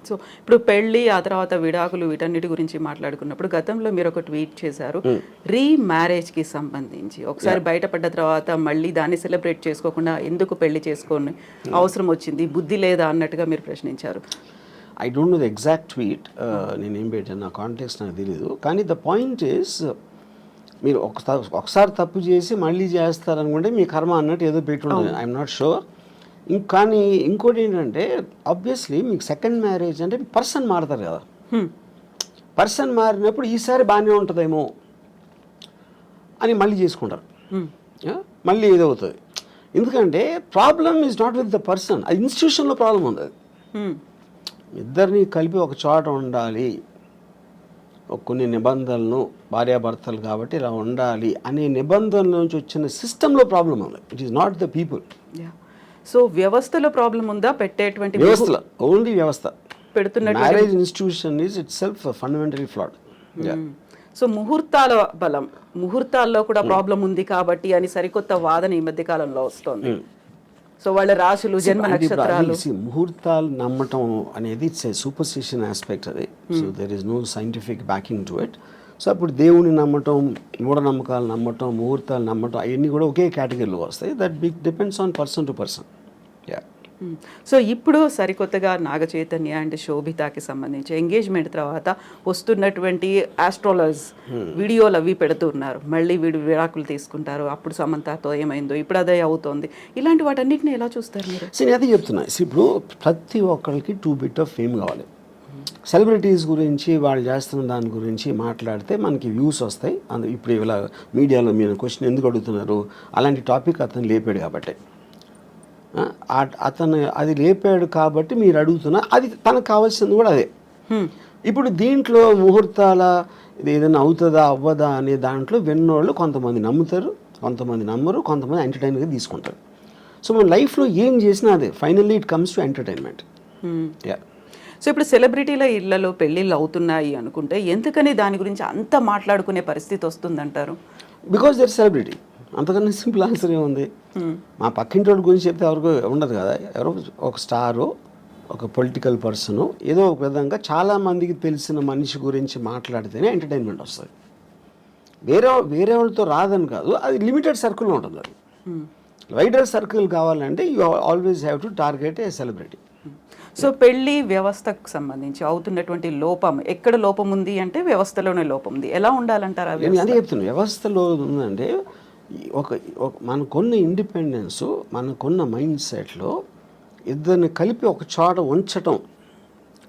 Speaker 1: సో ఇప్పుడు పెళ్ళి, ఆ తర్వాత విడాకులు, వీటన్నిటి గురించి మాట్లాడుకున్నప్పుడు గతంలో మీరు ఒక ట్వీట్ చేశారు, రీమ్యారేజ్కి సంబంధించి. ఒకసారి బయటపడ్డ తర్వాత మళ్ళీ దాన్ని సెలబ్రేట్ చేసుకోకుండా ఎందుకు పెళ్లి చేసుకొని అవసరం వచ్చింది, బుద్ధి లేదా అన్నట్టుగా మీరు ప్రశ్నించారు.
Speaker 2: I don't know the exact tweet, నేనేం పెట్టాను, నా కాంటెక్స్ట్ నాకు తెలీదు. కానీ ద పాయింట్ ఈస్, మీరు ఒకసారి తప్పు చేసి మళ్ళీ చేస్తారనుకుంటే మీ కర్మ అన్నట్టు ఏదో పెట్టుంటుంది. I'm not sure. కానీ ఇంకోటి ఏంటంటే, ఆబ్వియస్లీ మీకు సెకండ్ మ్యారేజ్ అంటే పర్సన్ మారుతారు కదా. పర్సన్ మారినప్పుడు ఈసారి బాగానే ఉంటుందేమో అని మళ్ళీ చేసుకుంటారు, మళ్ళీ ఏదవుతుంది. ఎందుకంటే problem is not with the person, అది ఇన్స్టిట్యూషన్లో ప్రాబ్లం ఉంది. అది ఇద్దరిని కలిపి ఒక చోట ఉండాలి, కొన్ని నిబంధనలను, భార్యాభర్తలు కాబట్టి ఇలా ఉండాలి అనే నిబంధనల నుంచి వచ్చిన సిస్టంలో ప్రాబ్లం ఉంది. It is not the people.
Speaker 1: So వ్యవస్థలో ప్రాబ్లం ఉందా? పెట్టేటువంటి
Speaker 2: వ్యవస్థలో, ఓన్లీ వ్యవస్థ
Speaker 1: పెడుతున్న
Speaker 2: marriage institution is itself fundamentally flawed.
Speaker 1: So ముహూర్తాల బలం, ముహూర్తాల్లో కూడా ప్రాబ్లం ఉంది కాబట్టి అని సరికొత్త వాదన ఈ మధ్య కాలంలో వస్తుంది. సో వాళ్ళ రాశులు జన్మ
Speaker 2: అంటే ఇప్పుడు
Speaker 1: నక్షత్రాలు.
Speaker 2: అది ముహూర్తాలు నమ్మటం అనేది ఇట్స్ ఏ సూపర్స్టిషన్ ఆస్పెక్ట్ అది. So there is no scientific backing to it. సో అప్పుడు దేవుని నమ్మటం, మూఢనమ్మకాలు నమ్మటం, ముహూర్తాలు నమ్మటం అవన్నీ కూడా ఒకే కేటగిరీలో వస్తాయి. That depends on person to person. Yeah.
Speaker 1: So ఇప్పుడు సరికొత్తగా నాగ చైతన్య అండ్ శోభితాకి సంబంధించి ఎంగేజ్మెంట్ తర్వాత వస్తున్నటువంటి ఆస్ట్రాలజర్స్ వీడియోలు అవి పెడుతున్నారు. మళ్ళీ వీడు విడాకులు తీసుకుంటారు, అప్పుడు సమంతతో ఏమైందో ఇప్పుడు అదే అవుతోంది. ఇలాంటి వాటన్నిటిని ఎలా చూస్తారు మీరు?
Speaker 2: నేను అదే చెప్తున్నా. ఇప్పుడు ప్రతి ఒక్కరికి 2 bit ఆఫ్ ఫేమ్ కావాలి. సెలబ్రిటీస్ గురించి వాళ్ళు చేస్తున్న దాని గురించి మాట్లాడితే మనకి వ్యూస్ వస్తాయి. ఇప్పుడు ఇలా మీడియాలో మీరు క్వశ్చన్ ఎందుకు అడుగుతున్నారు, అలాంటి టాపిక్ అతను లేపాడు కాబట్టి, అతను అది లేపాడు కాబట్టి మీరు అడుగుతున్నా, అది తనకు కావాల్సింది కూడా అదే. ఇప్పుడు దీంట్లో ముహూర్తాల ఇది ఏదైనా అవుతుందా అవ్వదా అనే దాంట్లో విన్నోళ్ళు కొంతమంది నమ్ముతారు, కొంతమంది నమ్మరు, కొంతమంది ఎంటర్టైన్గా తీసుకుంటారు. సో మన లైఫ్లో ఏం చేసినా అదే finally it comes to entertainment. Yeah.
Speaker 1: So ఇప్పుడు సెలబ్రిటీల ఇళ్లలో పెళ్ళిళ్ళు అవుతున్నాయి అనుకుంటే ఎందుకని దాని గురించి అంత మాట్లాడుకునే పరిస్థితి వస్తుందంటారు?
Speaker 2: Because they're celebrity. అంతకన్నా సింపుల్ ఆన్సర్ ఏముంది? మా పక్కింటి వాళ్ళ గురించి చెప్తే ఎవరికి ఉండదు కదా. ఎవరో ఒక స్టారు, ఒక పొలిటికల్ పర్సను, ఏదో ఒక విధంగా చాలామందికి తెలిసిన మనిషి గురించి మాట్లాడితేనే ఎంటర్టైన్మెంట్ వస్తుంది. వేరే వాళ్ళతో రాదని కాదు, అది లిమిటెడ్ సర్కిల్లో ఉంటుంది. అది వైడర్ సర్కిల్ కావాలంటే you always have to target A celebrity.
Speaker 1: So పెళ్లి వ్యవస్థకు సంబంధించి అవుతున్నటువంటి లోపం, ఎక్కడ లోపం ఉంది అంటే వ్యవస్థలోనే లోపం ఉంది. ఎలా ఉండాలంటారు?
Speaker 2: నేను అదే చెప్తున్నాను. వ్యవస్థలో ఉందంటే మనకున్న ఇండిపెండెన్స్, మనకున్న మైండ్ సెట్లో ఇద్దరిని కలిపి ఒక చోట ఉంచటం,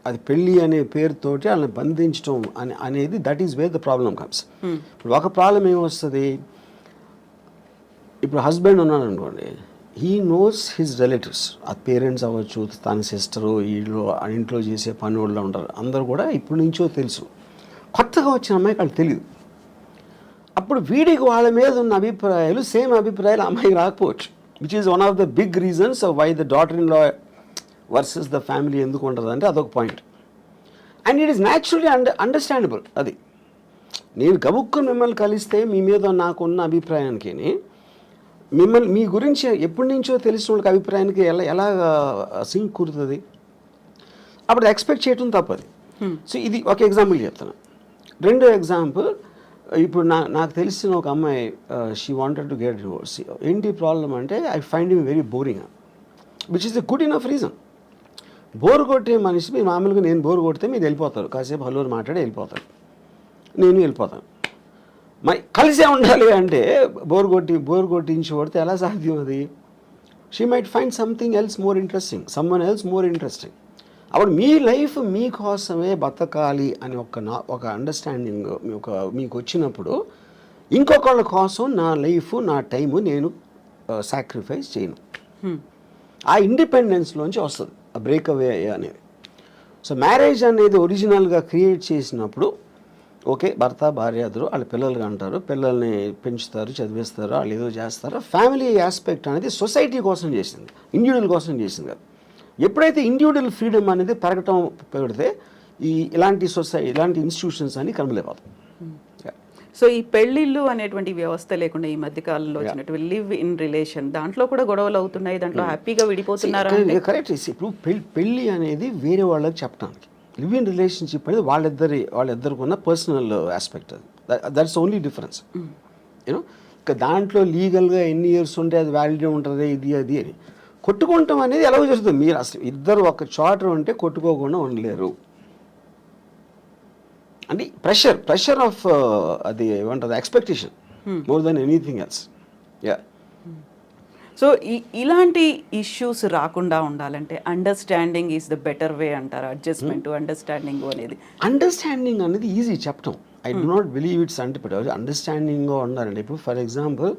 Speaker 2: అది పెళ్ళి అనే పేరుతోటి వాళ్ళని బంధించడం అనేది that is where the problem comes. ఇప్పుడు ఒక ప్రాబ్లం ఏమొస్తుంది, ఇప్పుడు హస్బెండ్ ఉన్నాడు అనుకోండి, హీ నోస్ హిజ్ రిలేటివ్స్, ఆ పేరెంట్స్ అవ్వచ్చు, తన సిస్టరు, వీళ్ళు ఇంట్లో చేసే పని వాళ్ళు ఉంటారు, అందరూ కూడా ఇప్పటి నుంచో తెలుసు. కొత్తగా వచ్చిన అమ్మాయికి వాళ్ళు తెలియదు. అప్పుడు వీడికి వాళ్ళ మీద ఉన్న అభిప్రాయాలు సేమ్ అభిప్రాయాలు అమ్మాయికి రాకపోవచ్చు, which is one of the big reasons why the daughter in law versus the family ఎందుకు ఉంటుంది అంటే అదొక point. And it is naturally understandable. అది నేను గబుక్కుని మిమ్మల్ని కలిస్తే మీ మీద నాకున్న అభిప్రాయానికి మీ గురించి ఎప్పటి నుంచో తెలిసిన వాళ్ళకి అభిప్రాయానికి ఎలా సింక్ కుదురుతుంది? అప్పుడు ఎక్స్పెక్ట్ చేయటం తప్పది. సో ఇది ఒక ఎగ్జాంపుల్ చెప్తాను. రెండో ఎగ్జాంపుల్, ఇప్పుడు నాకు తెలిసిన ఒక అమ్మాయి, she wanted to get divorce. ఏంటి ప్రాబ్లం అంటే, I find him very boring, which is the good enough reason. Bore కొట్టే మనిషి, మీరు మామూలుగా నేను బోర్ కొడితే మీరు వెళ్ళిపోతారు, కాసేపు హలో మాట్లాడి వెళ్ళిపోతారు, నేను వెళ్ళిపోతాను. మరి కలిసే ఉండాలి అంటే బోర్ కొట్టించి కొడితే ఎలా సాధ్యం? అది she might find something else more interesting, someone else more interesting. అప్పుడు మీ లైఫ్ మీకోసమే బతకాలి అని ఒక అండర్స్టాండింగ్ మీకు వచ్చినప్పుడు ఇంకొకళ్ళ కోసం నా లైఫ్, నా టైము నేను సాక్రిఫైస్ చేయను. ఆ ఇండిపెండెన్స్లోంచి వస్తుంది ఆ బ్రేక్అవే అనేది. సో మ్యారేజ్ అనేది ఒరిజినల్గా క్రియేట్ చేసినప్పుడు ఓకే, భర్త భార్య ఇద్దరు వాళ్ళ పిల్లలుగా అంటారు, పిల్లల్ని పెంచుతారు, చదివిస్తారు, వాళ్ళు ఏదో చేస్తారు. ఫ్యామిలీ ఆస్పెక్ట్ అనేది సొసైటీ కోసం చేసింది, ఇండివిజువల్ కోసం చేసింది కాదు. ఎప్పుడైతే ఇండివిజువల్ ఫ్రీడమ్ అనేది పెరగటం పెడితే ఇలాంటి ఇలాంటి ఇన్స్టిట్యూషన్స్ అన్ని కనుమలేకపోతాయి.
Speaker 1: సో ఈ పెళ్ళిళ్ళు అనేటువంటి వ్యవస్థ లేకుండా ఈ మధ్య కాలంలో వచ్చినటువంటి లివ్ ఇన్ రిలేషన్, దాంట్లో కూడా గొడవలు అవుతున్నాయి, దాంట్లో హ్యాపీగా విడిపోతున్నారు.
Speaker 2: కరెక్ట్. ఇప్పుడు పెళ్ళి అనేది వేరే వాళ్ళకి చెప్పడానికి, లివ్ ఇన్ రిలేషన్షిప్ అనేది వాళ్ళిద్దరికి ఉన్న పర్సనల్ ఆస్పెక్ట్. అది దట్స్ ఓన్లీ డిఫరెన్స్. యూనో, ఇక దాంట్లో లీగల్గా ఎన్ని ఇయర్స్ ఉంటే అది వ్యాలిడ్ ఉంటుంది, ఇది అది అని కొట్టుకుంటాం అనేది ఎలా జరుగుతుంది? మీరు అసలు ఇద్దరు ఒక చోట ఉంటే కొట్టుకోకుండా ఉండలేరు. అంటే ప్రెషర్ ఆఫ్ అది ఏమంటుంది, expectation more than anything else. Yeah.
Speaker 1: So ఇలాంటి ఇష్యూస్ రాకుండా ఉండాలంటే understanding is the better way అంటారు. అడ్జస్ట్మెంట్ అండర్స్టాండింగ్ అనేది
Speaker 2: ఈజీ చెప్పటం. I do not believe it's అండర్స్టాండింగ్గా ఉండాలండి. ఇప్పుడు ఫర్ ఎగ్జాంపుల్,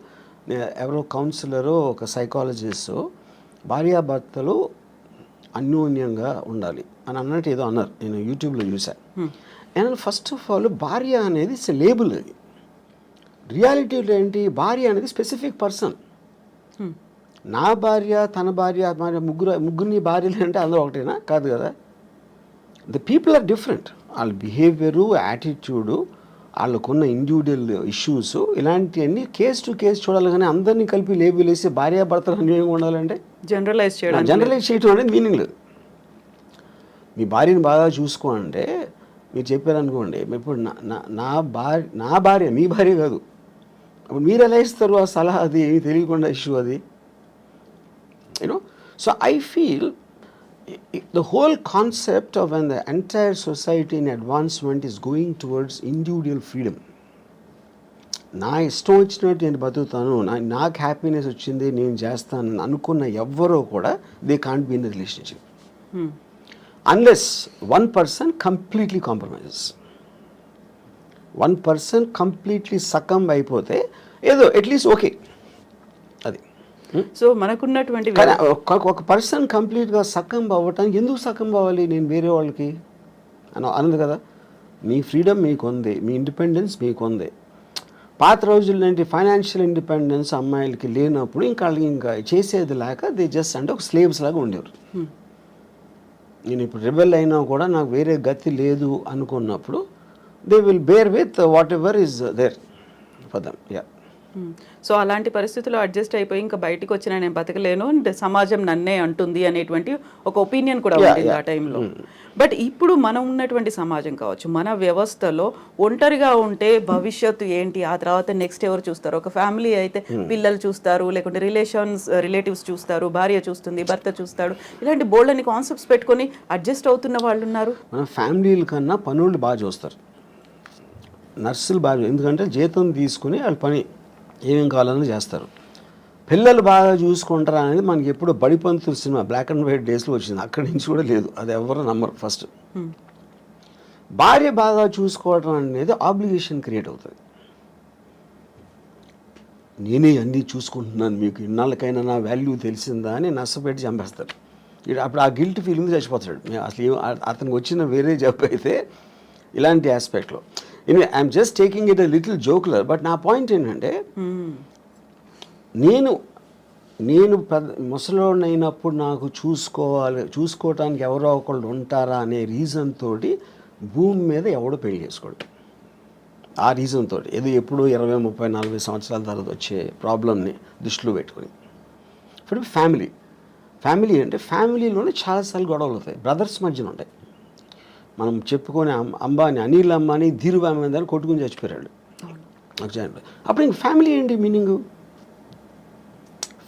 Speaker 2: ఎవరో కౌన్సిలరు, ఒక సైకాలజిస్టు భార్యాభర్తలు అన్యోన్యంగా ఉండాలి అని అన్నట్టు ఏదో అన్నారు, నేను యూట్యూబ్లో చూసాను. అండ్ ఫస్ట్ ఆఫ్ ఆల్, భార్య అనేది ఇట్స్ లేబుల్. అది రియాలిటీలో ఏంటి, భార్య అనేది స్పెసిఫిక్ పర్సన్. నా భార్య, తన భార్య, ముగ్గురిని భార్యలు అంటే అందరూ ఒకటేనా? కాదు కదా. The people are different. వాళ్ళ బిహేవియరు, యాటిట్యూడు, వాళ్ళకున్న ఇండివిజువల్ ఇష్యూస్ ఇలాంటివన్నీ కేసు టు కేసు చూడాలి, కానీ అందరినీ కలిపి లేబుల్ వేసి భార్యాభర్తలు అన్యోన్యంగా ఉండాలంటే
Speaker 1: జనరలైజ్
Speaker 2: చేయడం అనేది మీనింగ్ లేదు. మీ భార్యని బాగా చూసుకోవాలంటే మీరు చెప్పారనుకోండి, ఇప్పుడు నా భార్య మీ భార్య కాదు, అప్పుడు మీరు ఎలా ఇస్తారు ఆ సలహా? అది ఏమి తెలియకుండా ఇష్యూ అది, you know. So I feel the whole concept of when the entire society in advancement is going towards individual freedom. నా ఇష్టం వచ్చినట్టు నేను బతుకుతాను, నాకు హ్యాపీనెస్ వచ్చింది నేను చేస్తాను అనుకున్న ఎవ్వరూ కూడా they can't be in the relationship unless one person completely compromises. One person completely succumb అయిపోతే ఏదో అట్లీస్ట్ ఓకే అది.
Speaker 1: సో మనకున్నటువంటి
Speaker 2: ఒక పర్సన్ కంప్లీట్గా సకంబ్ అవ్వటానికి ఎందుకు సకంబ్ అవ్వాలి నేను వేరే వాళ్ళకి అన్నది కదా. మీ ఫ్రీడమ్ మీకు ఉంది, మీ ఇండిపెండెన్స్ మీకు ఉంది. పాత రోజుల్లో ఏంటి ఫైనాన్షియల్ ఇండిపెండెన్స్ అమ్మాయిలకి లేనప్పుడు ఇంకా వాళ్ళకి ఇంకా చేసేది లేక దే జస్ట్ అంటే ఒక స్లేవ్స్ లాగా ఉండేవారు. నేను ఇప్పుడు రెబెల్ అయినా కూడా నాకు వేరే గతి లేదు అనుకున్నప్పుడు they will bear with whatever is there for them. Yeah.
Speaker 1: So అలాంటి పరిస్థితుల్లో అడ్జస్ట్ అయిపోయి ఇంకా బయటకు వచ్చినా నేను బతకలేను, సమాజం నన్నే అంటుంది అనేటువంటి ఒక ఒపీనియన్ కూడా ఉంది ఆ టైంలో. బట్ ఇప్పుడు మనం ఉన్నటువంటి సమాజం కావచ్చు, మన వ్యవస్థలో ఒంటరిగా ఉంటే భవిష్యత్తు ఏంటి, ఆ తర్వాత నెక్స్ట్ ఎవరు చూస్తారు? ఒక ఫ్యామిలీ అయితే పిల్లలు చూస్తారు, లేకుంటే రిలేటివ్స్ చూస్తారు, భార్య చూస్తుంది, భర్త చూస్తాడు, ఇలాంటి బోల్డని కాన్సెప్ట్స్ పెట్టుకొని అడ్జస్ట్ అవుతున్న వాళ్ళు ఉన్నారు.
Speaker 2: మన ఫ్యామిలీల కన్నా పనులు బాగా చూస్తారు, నర్సులు బాగా, ఎందుకంటే జీతం తీసుకుని వాళ్ళు పని ఏమేం కావాలని చేస్తారు. పిల్లలు బాగా చూసుకుంటారా అనేది మనకి ఎప్పుడు Badipantulu cinema black and white డేస్లో వచ్చింది, అక్కడి నుంచి కూడా లేదు, అది ఎవరు నమ్మరు. ఫస్ట్ భార్య బాగా చూసుకోవడం అనేది ఆబ్లిగేషన్ క్రియేట్ అవుతుంది. నేనే అన్నీ చూసుకుంటున్నాను, మీకు ఇన్నాళ్ళకైనా నా వాల్యూ తెలిసిందా అని నష్టపెట్టి చంపేస్తారు. అప్పుడు ఆ గిల్ట్ ఫీలింగ్ చచ్చిపోతాడు. అసలు అతనికి వచ్చిన వేరే జాబ్ అయితే ఇలాంటి ఆస్పెక్ట్లో. I'm just taking it a little jocular, but నా పాయింట్ ఏంటంటే నేను ముసలోడిని అయినప్పుడు నాకు చూసుకోవటానికి ఎవరో ఒకళ్ళు ఉంటారా అనే రీజన్ తోటి భూమి మీద ఎవడో పెళ్లి చేసుకోడు. ఆ రీజన్ తోటి ఏదో ఎప్పుడు 20, 30, 40 సంవత్సరాల తర్వాత వచ్చే ప్రాబ్లమ్ని దృష్టిలో పెట్టుకుని. ఇప్పుడు ఫ్యామిలీ అంటే ఫ్యామిలీలోనే చాలాసార్లు గొడవలు అవుతాయి, బ్రదర్స్ మధ్యన ఉంటాయి. మనం చెప్పుకొని అనిల్ అంబానీ ధీరుభాయ్ అంబానీ కొట్టుకుని చచ్చిపోయాడు. అప్పుడు ఇంక ఫ్యామిలీ ఏంటి మీనింగు?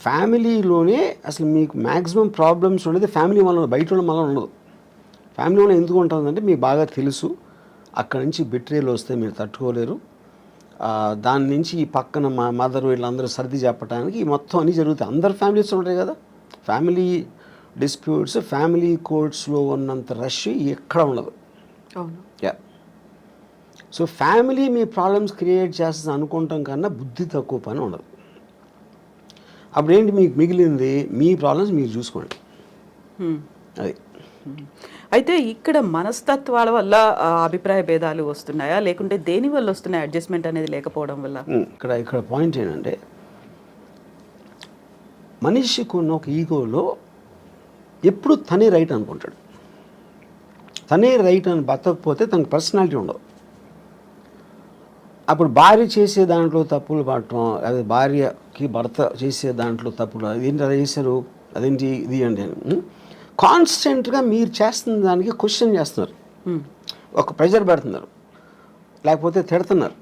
Speaker 2: ఫ్యామిలీలోనే అసలు మీకు మ్యాక్సిమం ప్రాబ్లమ్స్ ఉండేది ఫ్యామిలీ వల్ల, బయట ఉన్న వల్ల ఉండదు. ఫ్యామిలీ వల్ల ఎందుకు ఉంటుందంటే మీకు బాగా తెలుసు అక్కడి నుంచి బిట్రేలు వస్తే మీరు తట్టుకోలేరు, దాని నుంచి ఈ పక్కన మా మదర్ వీళ్ళందరూ సర్ది చెప్పడానికి మొత్తం అన్నీ జరుగుతాయి. అందరు ఫ్యామిలీస్ ఉంటాయి కదా. ఫ్యామిలీ డిస్ప్యూట్స్, ఫ్యామిలీ కోర్ట్స్లో ఉన్నంత రష్ ఎక్కడ ఉండదు. యా. సో ఫ్యామిలీ మీ ప్రాబ్లమ్స్ క్రియేట్ చేస్తుంది అనుకుంటాం కన్నా బుద్ధి తక్కువ పని ఉండదు. అప్పుడేంటి మీకు మిగిలింది, మీ ప్రాబ్లమ్స్ మీరు చూసుకోండి. అది.
Speaker 1: అయితే ఇక్కడ మనస్తత్వాల వల్ల అభిప్రాయ భేదాలు వస్తున్నాయా, లేకుంటే దేని వల్ల వస్తున్నాయి అడ్జస్ట్మెంట్ అనేది లేకపోవడం వల్ల?
Speaker 2: ఇక్కడ పాయింట్ ఏంటంటే మనిషికి ఉన్న ఒక ఈగోలో ఎప్పుడు తనే రైట్ అనుకుంటాడు. తనే రైట్ అని బతకపోతే తనకు పర్సనాలిటీ ఉండదు. అప్పుడు భార్య చేసే దాంట్లో తప్పులు పడటం, అదే భార్యకి భర్త చేసే దాంట్లో తప్పులు, అదేంటి అలా చేశారు, అదేంటి ఇది అండి అని కాన్స్టెంట్గా మీరు చేస్తున్న దానికి క్వశ్చన్ చేస్తున్నారు, ఒక ప్రెషర్ పెడుతున్నారు, లేకపోతే తిడుతున్నారు.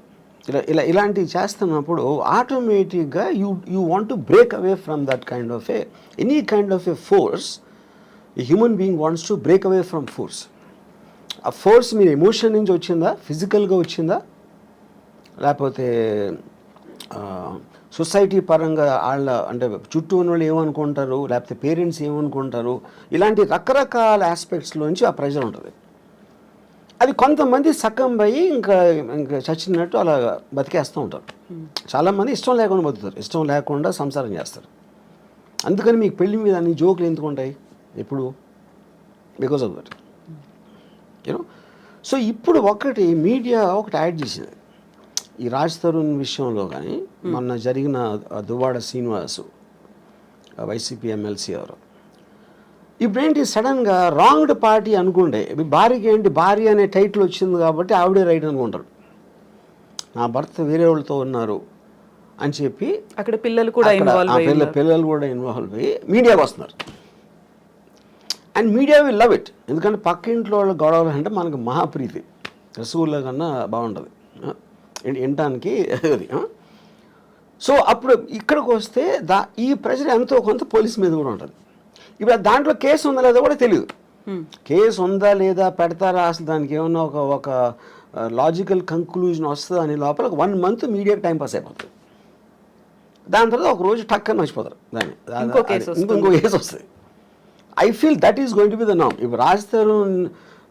Speaker 2: ఇలాంటివి చేస్తున్నప్పుడు ఆటోమేటిక్గా you want to break away from that kind of any kind of A force. A human being wants to break away from force. ఆ ఫోర్స్ మీరు ఎమోషన్ నుంచి వచ్చిందా, ఫిజికల్గా వచ్చిందా, లేకపోతే సొసైటీ పరంగా వాళ్ళ అంటే చుట్టూ ఉన్న వాళ్ళు ఏమనుకుంటారు, లేకపోతే పేరెంట్స్ ఏమనుకుంటారు, ఇలాంటి రకరకాల ఆస్పెక్ట్స్లోంచి ఆ ప్రెషర్ ఉంటుంది. అది కొంతమంది సకంబ్ అయ్యి ఇంకా చచ్చినట్టు అలా బతికేస్తూ ఉంటారు. చాలామంది ఇష్టం లేకుండా బతుకుతారు, ఇష్టం లేకుండా సంసారం చేస్తారు. అందుకని మీకు పెళ్లి మీద అన్ని జోకులు ఎందుకు ఉంటాయి ఎప్పుడు? Because of that, you know. So ఇప్పుడు మీడియా ఒకటి యాడ్ చేసింది ఈ రాజ్ తరుణ్ విషయంలో. కానీ మొన్న జరిగిన దువ్వాడ శ్రీనివాసు వైసీపీ ఎమ్మెల్సీ ఎవరు, ఇప్పుడేంటి సడన్గా రాంగ్డ్ పార్టీ అనుకుంటే భార్యకి ఏంటి భార్య అనే టైటిల్ వచ్చింది కాబట్టి ఆవిడే రైట్ అనుకుంటారు. నా భర్త వేరే వాళ్ళతో ఉన్నారు అని చెప్పి
Speaker 1: అక్కడ పిల్లలు కూడా
Speaker 2: అక్కడ
Speaker 1: ఇన్వాల్వ్
Speaker 2: ఆ
Speaker 1: అయ్యారు.
Speaker 2: పిల్లలు కూడా ఇన్వాల్వ్ అయ్యి మీడియాకి వస్తున్నారు. And media will love it. ఎందుకంటే పక్క ఇంట్లో వాళ్ళ గొడవలు అంటే మనకు మహాప్రీతి, రసగుల్లా కన్నా బాగుంటుంది వినటానికి అది. సో అప్పుడు ఇక్కడికి వస్తే ఈ ప్రెషర్ ఎంతో కొంత పోలీస్ మీద కూడా ఉంటుంది. ఇప్పుడు దాంట్లో కేసు ఉందా లేదా కూడా తెలియదు. కేసు ఉందా లేదా పెడతారా అసలు దానికి ఏమన్నా ఒక లాజికల్ కంక్లూజన్ వస్తుందా అని లోపల 1 month మీడియాకి టైం పాస్ అయిపోతుంది. దాని తర్వాత ఒక రోజు టక్కని మర్చిపోతారు దాన్ని, ఇంకో కేసు వస్తుంది. I feel that is going to be the నామ్. ఇప్పుడు రాజ్ తరుణ్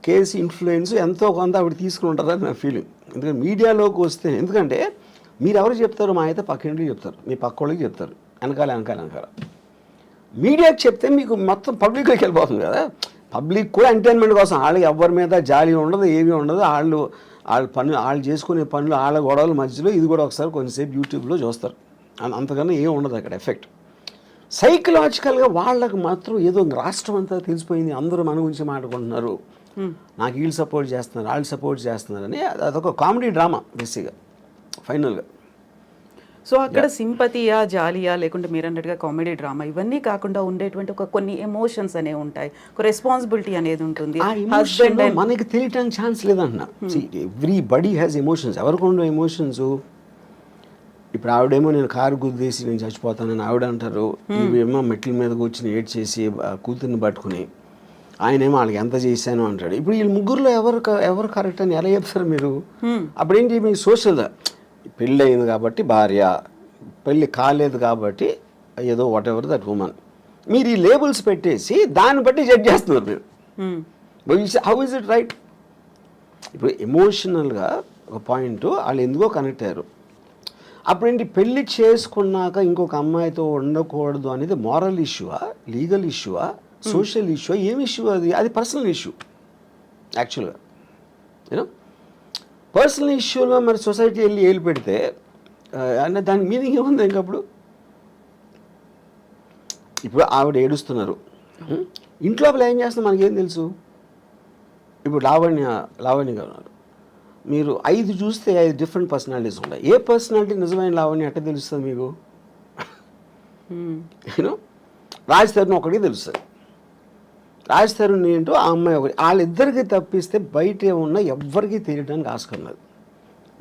Speaker 2: కేసు ఇన్ఫ్లుయెన్స్ ఎంతో కొంత ఆవిడ తీసుకుని ఉంటారని నా ఫీలింగ్. ఎందుకంటే మీడియాలోకి వస్తే, ఎందుకంటే మీరు ఎవరు చెప్తారు, మా అయితే పక్కింటికి చెప్తారు, మీ పక్క వాళ్ళకి చెప్తారు, వెనకాల మీడియాకి చెప్తే మీకు మొత్తం పబ్లిక్లోకి వెళ్ళిపోతుంది కదా. పబ్లిక్ కూడా ఎంటర్టైన్మెంట్ కోసం, వాళ్ళకి ఎవరి మీద జాలి ఉండదు, ఏమీ ఉండదు. వాళ్ళు చేసుకునే పనులు, వాళ్ళ గొడవల మధ్యలో ఇది కూడా ఒకసారి కొంచెంసేపు యూట్యూబ్లో చూస్తారు. అంతకన్నా ఏం ఉండదు అక్కడ ఎఫెక్ట్. సైకలాజికల్గా వాళ్ళకు మాత్రం ఏదో రాష్ట్రం అంతా తెలిసిపోయింది, అందరూ మన గురించి మాట్లాడుకుంటున్నారు, నాకు వీళ్ళు సపోర్ట్ చేస్తున్నారు, వాళ్ళు సపోర్ట్ చేస్తున్నారని అదొక కామెడీ డ్రామా బేసిక్గా ఫైనల్గా.
Speaker 1: సో అక్కడ సింపతియా, జాలియా, లేకుంటే మీరు అన్నట్టుగా కామెడీ డ్రామా, ఇవన్నీ కాకుండా ఉండేటువంటి కొన్ని ఎమోషన్స్ అనేవి ఉంటాయి, ఒక రెస్పాన్సిబిలిటీ అనేది ఉంటుంది.
Speaker 2: హస్బెండ్ మనకి తెలియటానికి ఛాన్స్ లేదంటున్నా. Everybody has emotions. ఎవరికి ఉండవు ఎమోషన్స్? ఇప్పుడు ఆవిడేమో నేను కారు గుద్దేసి నేను చచ్చిపోతానని ఆవిడ అంటారు, ఇవేమో మెట్ల మీద కూర్చుని ఏడ్ చేసి కూతుర్ని పట్టుకుని ఆయనేమో వాళ్ళకి ఎంత చేశాను అంటాడు. ఇప్పుడు వీళ్ళు ముగ్గురులో ఎవరు కరెక్ట్ అని ఎలా చెప్తారు మీరు? అప్పుడేంటి మీ సోషల్, పెళ్ళి అయింది కాబట్టి భార్య, పెళ్ళి కాలేదు కాబట్టి ఏదో వాట్ ఎవర్ దట్ ఉమెన్, మీరు ఈ లేబుల్స్ పెట్టేసి దాన్ని బట్టి జడ్జ్ చేస్తున్నారు మీరు. How is it right? ఇప్పుడు ఎమోషనల్గా ఒక పాయింట్ వాళ్ళు ఎందుకో కనెక్ట్ అయ్యారు. అప్పుడేంటి పెళ్ళి చేసుకున్నాక ఇంకొక అమ్మాయితో ఉండకూడదు అనేది మారల్ ఇష్యూవా, లీగల్ ఇష్యూవా, సోషల్ ఇష్యూ, ఏం ఇష్యూ అది? అది పర్సనల్ ఇష్యూ యాక్చువల్గా. యూనో పర్సనల్ ఇష్యూలో మరి సొసైటీ వెళ్ళి ఏలు పెడితే అంటే దాని మీనింగ్ ఏముంది ఇంకప్పుడు? ఇప్పుడు ఆవిడ ఏడుస్తున్నారు, ఇంట్లో ఏం చేస్తున్నారు మనకేం తెలుసు? ఇప్పుడు లావణ్య గారు ఉన్నారు, మీరు 5 చూస్తే 5 డిఫరెంట్ పర్సనాలిటీస్ ఉంటాయి. ఏ పర్సనాలిటీ నిజమైన లావణ్య ఎట్లా తెలుస్తుంది మీకు? యూనో రాజ్ తరుణ్ ఒకటి తెలుస్తుంది, రాజ్ తరుణ్ ఏంటో ఆ అమ్మాయి ఒకటి. వాళ్ళిద్దరికి తప్పిస్తే బయట ఏమున్నా ఎవ్వరికీ తెలియడానికి ఆస్కారం లేదు.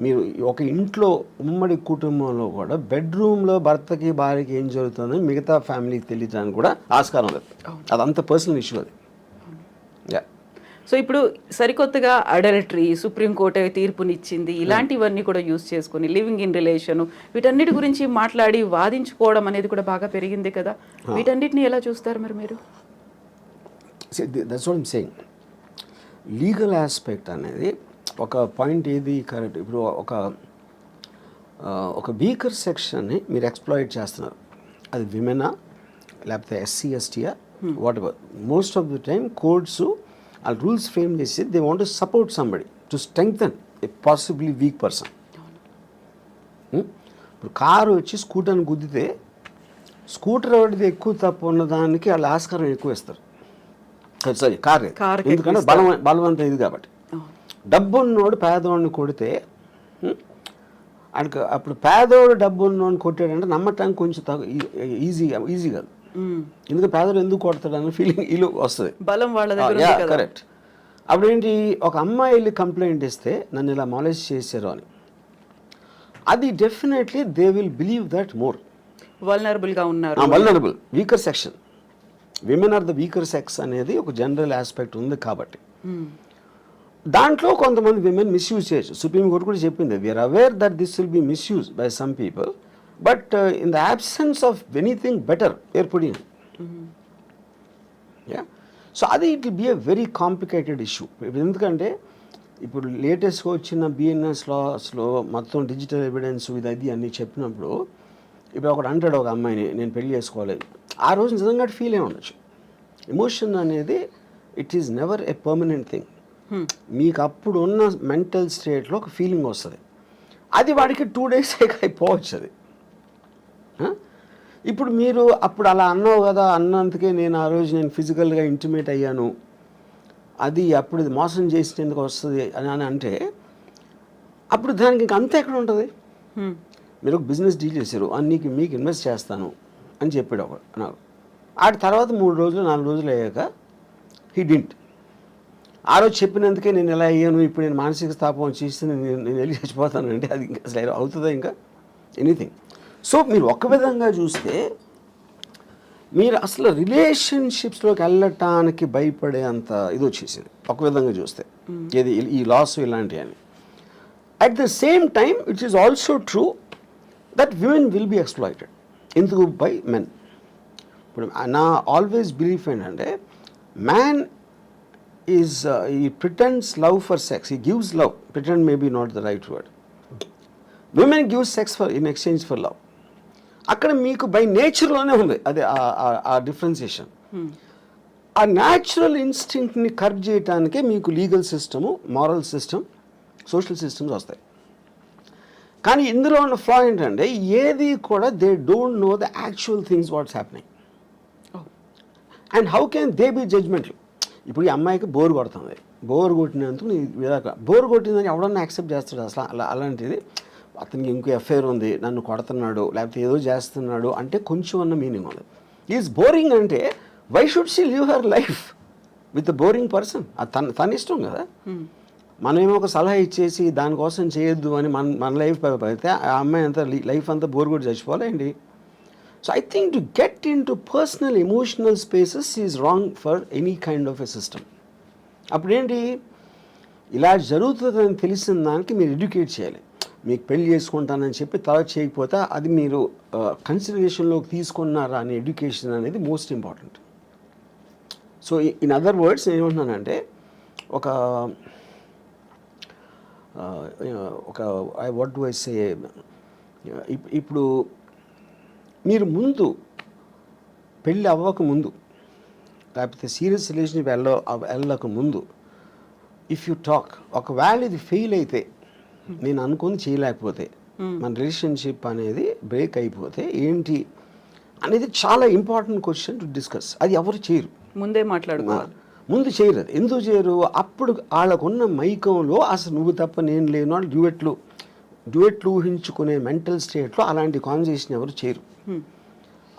Speaker 2: మీరు ఒక ఇంట్లో ఉమ్మడి కుటుంబంలో కూడా బెడ్రూమ్లో భర్తకి భార్యకి ఏం జరుగుతుందని మిగతా ఫ్యామిలీకి తెలియడానికి కూడా ఆస్కారం లేదు. అదంత పర్సనల్ ఇష్యూ అది.
Speaker 1: సో ఇప్పుడు సరికొత్తగా అడల్టరీ సుప్రీంకోర్టు తీర్పునిచ్చింది, ఇలాంటివన్నీ కూడా యూజ్ చేసుకుని లివింగ్ ఇన్ రిలేషన్, వీటన్నిటి గురించి మాట్లాడి వాదించుకోవడం అనేది కూడా బాగా పెరిగింది కదా. వీటన్నిటిని ఎలా చూస్తారు మరి మీరు?
Speaker 2: That's what I'm saying. Legal aspect అనేది ఒక పాయింట్ ఏది కరెక్ట్. ఇప్పుడు ఒక వీకర్ సెక్షన్ని మీరు ఎక్స్ప్లాయిట్ చేస్తున్నారు, అది విమెనా లేకపోతే SC STయా whatever. Most of the time courts ఆ రూల్స్ ఫ్రేమ్ చేసి they want to support somebody to strengthen a possibly weak person. ఇప్పుడు కారు వచ్చి స్కూటర్ని గుద్దితే స్కూటర్ వాడిది ఎక్కువ తప్పు ఉన్నదానికి వాళ్ళు ఆస్కారం ఎక్కువ ఇస్తారు. సారీ కార్, ఎందుకంటే బలవంతం ఇది కాబట్టి. డబ్బు ఉన్నోడు పేదవాడిని కొడితే ఆయనకు అప్పుడు పేదోడు డబ్బు ఉన్నోడిని కొట్టాడంటే నమ్మటానికి కొంచెం ఈజీ కాదు. ఎందుకంటే పేదోడు ఎందుకు కొడతాడు అన్న ఫీలింగ్ ఇల్లు వస్తుంది, బలం వాళ్ళ దగ్గర. కరెక్ట్. అప్పుడేంటి, ఒక అమ్మాయి వెళ్ళి కంప్లైంట్ ఇస్తే నన్ను ఇలా మాలేజ్ చేశారు అని, అది definitely they will believe that more.
Speaker 1: వల్నరబుల్గా ఉన్నారు,
Speaker 2: vulnerable weaker section, women are the weaker sex అనేది ఒక జనరల్ ఆస్పెక్ట్ ఉంది కాబట్టి దాంట్లో కొంతమంది విమెన్ మిస్యూజ్ చేయొచ్చు. సుప్రీంకోర్టు కూడా చెప్పింది, we are aware that this will be misuse by some people, but in the absence of anything better ఏర్పడి. సో అది it will be a very complicated issue. ఎందుకంటే ఇప్పుడు లేటెస్ట్గా వచ్చిన BNS లాస్లో మొత్తం డిజిటల్ ఎవిడెన్స్ ఇది అన్నీ చెప్పినప్పుడు, ఇప్పుడు ఒకడు అంటాడు ఒక అమ్మాయిని నేను పెళ్లి చేసుకోలేదు, ఆ రోజు నిజంగా ఫీల్ అయి ఉండొచ్చు. ఎమోషన్ అనేది it is never a permanent thing. మీకు అప్పుడు ఉన్న మెంటల్ స్టేట్లో ఒక ఫీలింగ్ వస్తుంది, అది వాడికి 2 days అయిపోవచ్చు అది. ఇప్పుడు మీరు అప్పుడు అలా అన్నావు కదా, అన్నందుకే నేను ఆ రోజు నేను ఫిజికల్గా ఇంటిమేట్ అయ్యాను, అది అప్పుడు ఇది మోసం చేసినందుకు వస్తుంది అని అంటే అప్పుడు దానికి ఇంక అంతా ఎక్కడ ఉంటుంది? మీరు ఒక బిజినెస్ డీల్ చేశారు, నీకు మీకు ఇన్వెస్ట్ చేస్తాను అని చెప్పాడు ఒక నాకు. ఆడి తర్వాత 3 రోజులు 4 రోజులు అయ్యాక హీ డింట్. ఆ రోజు చెప్పినందుకే నేను ఎలా అయ్యాను, ఇప్పుడు నేను మానసిక స్థాపం చేస్తే నేను వెళ్ళి చచ్చిపోతానంటే అది ఇంకా అసలు అవుతుందా ఇంకా ఎనీథింగ్? సో మీరు ఒక విధంగా చూస్తే మీరు అసలు రిలేషన్షిప్స్లోకి వెళ్ళటానికి భయపడే అంత ఇది వచ్చేసింది ఒక విధంగా చూస్తే, ఏది ఈ లాస్ ఇలాంటివి అని. At the same time it is also true that women will be exploited. ఎందుకు? By men. ఇప్పుడు నా ఆల్వేస్ బిలీఫ్ ఏంటంటే man is he pretends love for sex, he gives love, pretend maybe not the right word. Women gives sex for in exchange for love. అక్కడ మీకు బై నేచర్లోనే ఉంది అదే ఆ డిఫరెన్సియేషన్. ఆ న్యాచురల్ ఇన్స్టింక్ట్ని కర్బ్ చేయడానికే మీకు legal system, moral system, social systems వస్తాయి. కానీ ఇందులో ఉన్న ఫ్లా ఏంటంటే ఏది కూడా they don't know the actual things what's happening and how can they be జడ్జ్మెంట్లు. ఇప్పుడు ఈ అమ్మాయికి బోర్ కొడుతుంది, బోర్ కొట్టినందుకు బోర్ కొట్టిందని ఎవడన్నా యాక్సెప్ట్ చేస్తాడు అసలు? అలాంటిది అతనికి ఇంకో ఎఫ్ఐఆర్ ఉంది, నన్ను కొడుతున్నాడు లేకపోతే ఏదో చేస్తున్నాడు అంటే కొంచెం అన్న మీనింగ్ ఉంది. ఈజ్ బోరింగ్ అంటే why should she live her life with the boring person? అది తన ఇష్టం కదా. మనమేమో ఒక సలహా ఇచ్చేసి దానికోసం చేయొద్దు అని మన లైఫ్ అయితే ఆ అమ్మాయి అంతా లైఫ్ అంతా బోర్ కొట్టి చచ్చిపోవాలండి. So I think to get into personal emotional spaces is wrong for any kind of a system. అప్పుడేంటి, ఇలా జరుగుతుందని తెలిసిన దానికి మీరు ఎడ్యుకేట్ చేయాలి. మీకు పెళ్లి చేసుకుంటానని చెప్పి తర్వాత చేయకపోతే అది మీరు కన్సిడరేషన్లోకి తీసుకున్నారా అనే ఎడ్యుకేషన్ అనేది most important. So in other words ఏమంటున్నానంటే ఒక వాట్ డు ఐ సే, ఇప్పుడు మీరు ముందు పెళ్ళి అవ్వక ముందు లేకపోతే సీరియస్ రిలేషన్షిప్ వెళ్ళక ముందు ఇఫ్ యూ టాక్, ఒకవేళ ఇది ఫెయిల్ అయితే, నేను అనుకుని చేయలేకపోతే, మన రిలేషన్షిప్ అనేది బ్రేక్ అయిపోతే ఏంటి అనేది చాలా ఇంపార్టెంట్ క్వశ్చన్ టు డిస్కస్. అది ఎవరు చేయరు,
Speaker 1: ముందే మాట్లాడుకోవాలి.
Speaker 2: ముందు చేయరు. అది ఎందుకు చేయరు? అప్పుడు వాళ్ళకున్న మైకంలో అసలు నువ్వు తప్ప నేను లేను అని డ్యూయెట్లు ఊహించుకునే మెంటల్ స్టేట్లో అలాంటి కాన్వర్సేషన్ ఎవరు చేయరు.